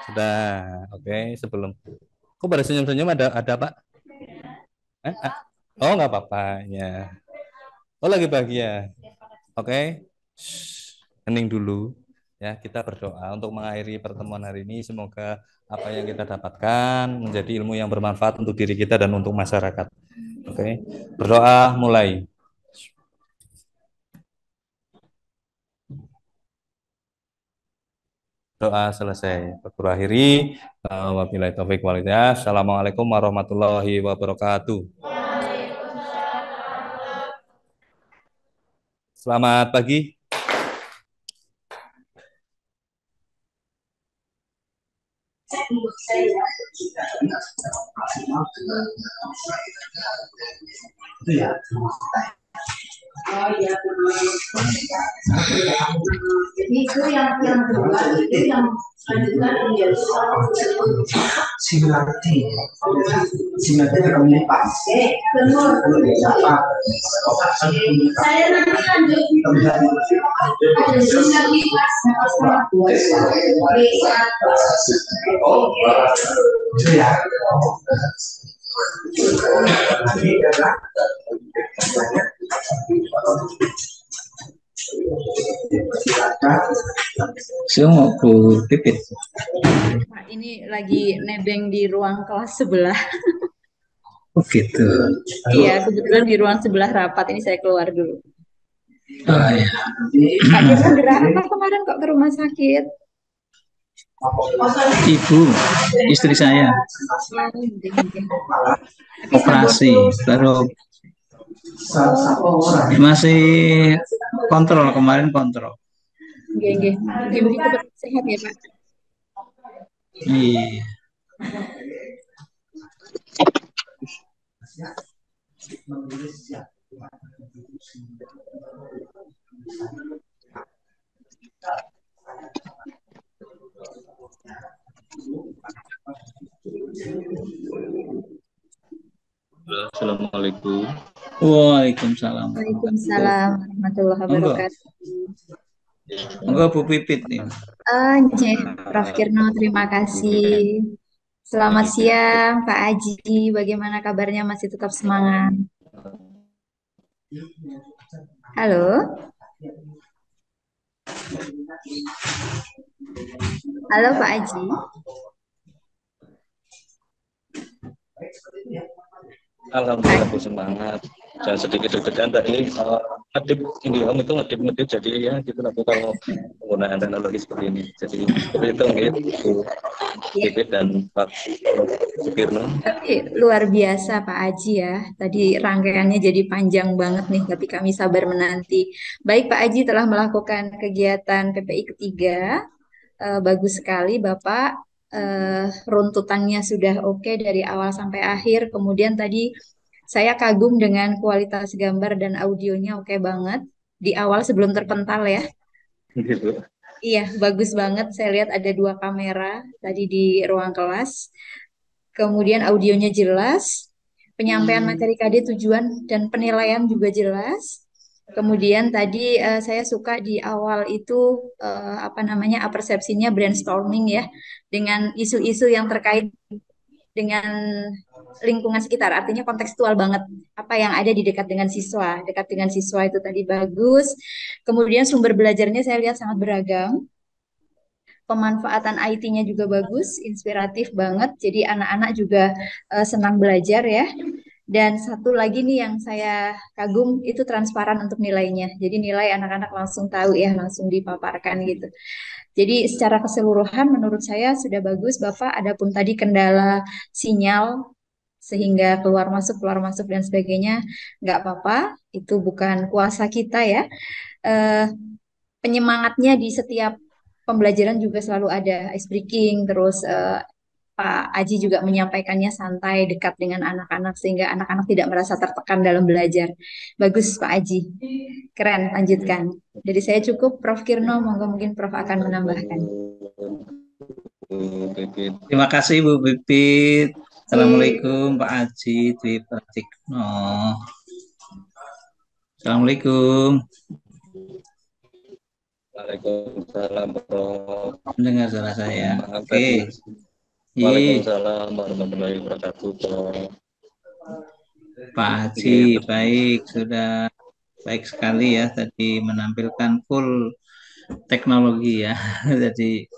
Sudah. Oke, sebelum. Kok pada senyum-senyum ada Pak? Oh, nggak apa-apa ya. Oh, lagi bahagia. Oke. Hening dulu. Ya, kita berdoa untuk mengakhiri pertemuan hari ini. Semoga apa yang kita dapatkan menjadi ilmu yang bermanfaat untuk diri kita dan untuk masyarakat. Oke. Berdoa mulai. Doa selesai. Guru akhiri. Wabillahi taufiq wal hidayah. Assalamualaikum warahmatullahi wabarakatuh. Selamat pagi. Oh iya, jadi itu yang kedua, itu yang selanjutnya simulasi kami pakai saya nanti lanjut ya. Semua Bu Pipit. Pak, ini lagi nebeng di ruang kelas sebelah. Oh gitu. Iya, kebetulan di ruang sebelah rapat. Ini saya keluar dulu. Oh ya. Pak Kirsa gerak apa kemarin kok ke rumah sakit? Ibu, istri saya operasi baru masih kontrol kemarin kontrol. Geng, cepat sehat ya Pak. Iya. Assalamualaikum. Waalaikumsalam. Waalaikumsalam warahmatullahi wabarakatuh. Enggak Bu Pipit nih. Nggih, Prof. Kirno, terima kasih. Selamat siang Pak Aji, bagaimana kabarnya, masih tetap semangat? Halo? Halo Pak Aji. Alhamdulillah Bu, semangat. Jangan sedikit deg-degan tadi ngedip IndiHome itu ngedip jadi ya gitu lah Bu, kalau penggunaan teknologi seperti ini. Jadi seperti itu Bu Pipit dan Pak Sukirno. Tapi luar biasa Pak Aji ya. Tadi rangkaiannya jadi panjang banget nih, tapi kami sabar menanti. Baik Pak Aji telah melakukan kegiatan PPI ketiga. Bagus sekali Bapak. Runtutannya sudah oke dari awal sampai akhir. Kemudian tadi saya kagum dengan kualitas gambar dan audionya oke banget. Di awal sebelum terpental ya. Gitu. Iya, bagus banget. Saya lihat ada 2 kamera tadi di ruang kelas. Kemudian audionya jelas, penyampaian materi KD tujuan dan penilaian juga jelas. Kemudian tadi saya suka di awal itu persepsinya brainstorming ya, dengan isu-isu yang terkait dengan lingkungan sekitar, artinya kontekstual banget apa yang ada di dekat dengan siswa itu tadi bagus. Kemudian sumber belajarnya saya lihat sangat beragam. Pemanfaatan IT-nya juga bagus, inspiratif banget. Jadi anak-anak juga senang belajar ya. Dan satu lagi nih yang saya kagum itu transparan untuk nilainya. Jadi nilai anak-anak langsung tahu ya, langsung dipaparkan gitu. Jadi secara keseluruhan menurut saya sudah bagus Bapak. Adapun tadi kendala sinyal sehingga keluar masuk dan sebagainya nggak apa-apa. Itu bukan kuasa kita ya. Penyemangatnya di setiap pembelajaran juga selalu ada ice breaking, terus Pak Aji juga menyampaikannya santai, dekat dengan anak-anak sehingga anak-anak tidak merasa tertekan dalam belajar. Bagus Pak Aji, keren, lanjutkan. Jadi saya cukup, Prof. Kirno, monggo mungkin Prof akan menambahkan. Terima kasih Bu Pipit. Assalamualaikum Pak Aji Dwi Pratikno. Assalamualaikum. Waalaikumsalam Mendengar suara saya. Oke. Waalaikumsalam warahmatullahi wabarakatuh. Pak Haji, baik, sudah baik sekali ya tadi menampilkan full teknologi ya. Jadi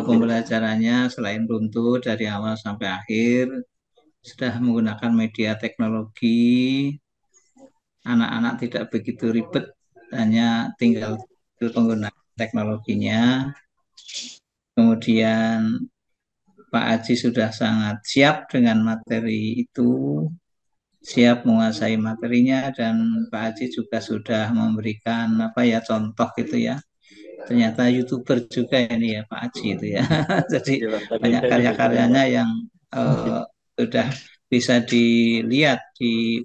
pembelajarannya selain runtuh dari awal sampai akhir sudah menggunakan media teknologi. Anak-anak tidak begitu ribet, hanya tinggal penggunaan teknologinya. Kemudian Pak Haji sudah sangat siap dengan materi itu, siap menguasai materinya, dan Pak Haji juga sudah memberikan contoh gitu ya. Ternyata YouTuber juga ini ya Pak Haji itu ya. Jadi banyak karya-karyanya yang sudah bisa dilihat di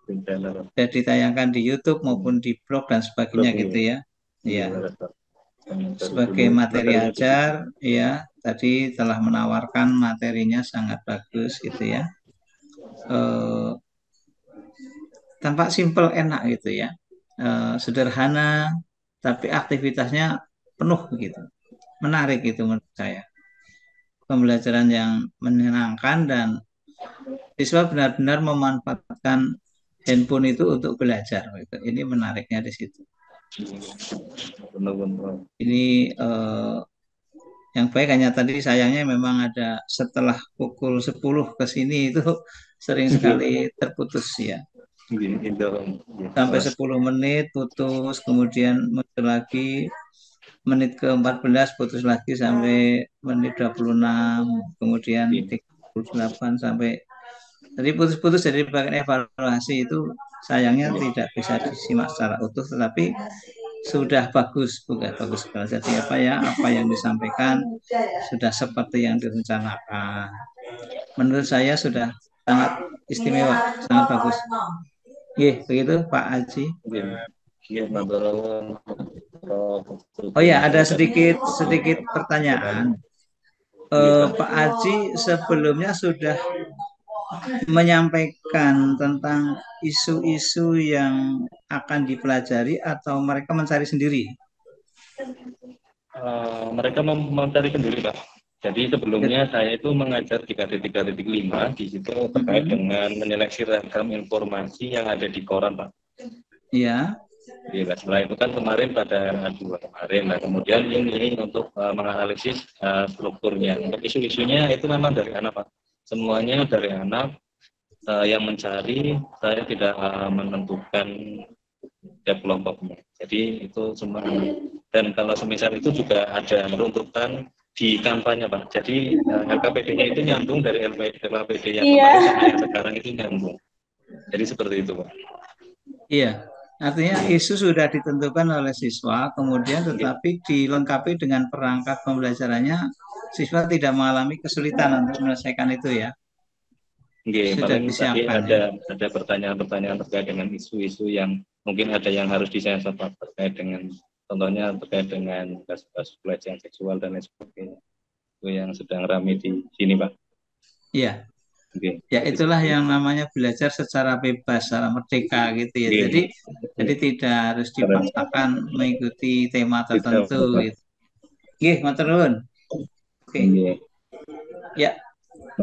sudah ditayangkan di YouTube maupun di blog dan sebagainya gitu ya. Ya. Sebagai materi ajar ya, tadi telah menawarkan materinya sangat bagus gitu ya. Tampak simple enak gitu ya. Sederhana tapi aktivitasnya penuh begitu. Menarik itu menurut saya. Pembelajaran yang menyenangkan dan siswa benar-benar memanfaatkan handphone itu untuk belajar. Gitu. Ini menariknya di situ. Ini yang baik hanya tadi sayangnya memang ada setelah pukul 10 ke sini itu sering sekali terputus ya. Sampai 10 menit putus, kemudian muncul lagi menit ke-14 putus lagi sampai menit 26, kemudian 38 sampai jadi putus-putus. Jadi bagian evaluasi itu sayangnya tidak bisa disimak secara utuh, tetapi sudah bagus, bukan bagus sekali. Jadi apa yang disampaikan sudah seperti yang direncanakan. Menurut saya sudah sangat istimewa, sangat bagus. Begitu Pak Haji. Oh ya, ada sedikit pertanyaan. Pak Haji sebelumnya sudah menyampaikan tentang isu-isu yang akan dipelajari atau mereka mencari sendiri? Mereka mencari sendiri, Pak. Jadi sebelumnya saya itu mengajar di KD 3.5 di situ terkait dengan menyeleksi ragam informasi yang ada di koran, Pak. Iya. Iya, setelah itu kan kemarin pada dua kemarin, nah kemudian ini untuk menganalisis strukturnya. Untuk isu-isunya itu memang dari anak, Pak. Semuanya dari anak yang mencari, saya tidak menentukan tiap kelompoknya. Jadi itu semua anak. Dan kalau semisal itu juga ada runtutan di kampanye, Pak. Jadi LKPD-nya itu nyambung dari LKPD yang kemarin sama yang sekarang itu nyambung. Jadi seperti itu, Pak. Iya. Artinya isu sudah ditentukan oleh siswa, kemudian tetapi dilengkapi dengan perangkat pembelajarannya, siswa tidak mengalami kesulitan untuk menyelesaikan itu ya. Sudah disiapkan. Ada pertanyaan-pertanyaan terkait dengan isu-isu yang mungkin ada yang harus disensor terkait dengan, contohnya terkait dengan kasus pelecehan seksual dan lain sebagainya. Itu yang sedang ramai di sini, Pak. Iya. Ya itulah yang namanya belajar secara bebas, secara merdeka gitu ya. Jadi tidak harus dipaksakan mengikuti tema tertentu gitu. Matur nuwun. Oke. Ya.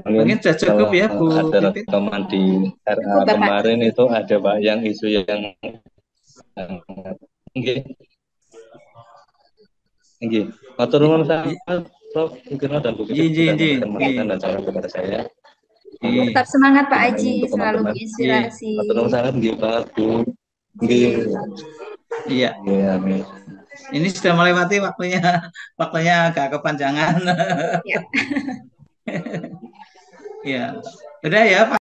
Mungkin sudah cukup ya, Bu. Ada rekaman di RA kemarin itu ada Pak yang isu yang matur nuwun sangat Prof. Kirna dan Bu Fitri dan salam kepada saya. Tetap semangat Pak Haji, selalu menginspirasi. Matur sangat nggih Pak, Bu. Iya. Ini sudah melewati waktunya agak kepanjangan. Ya. Ya. Udah ya Pak.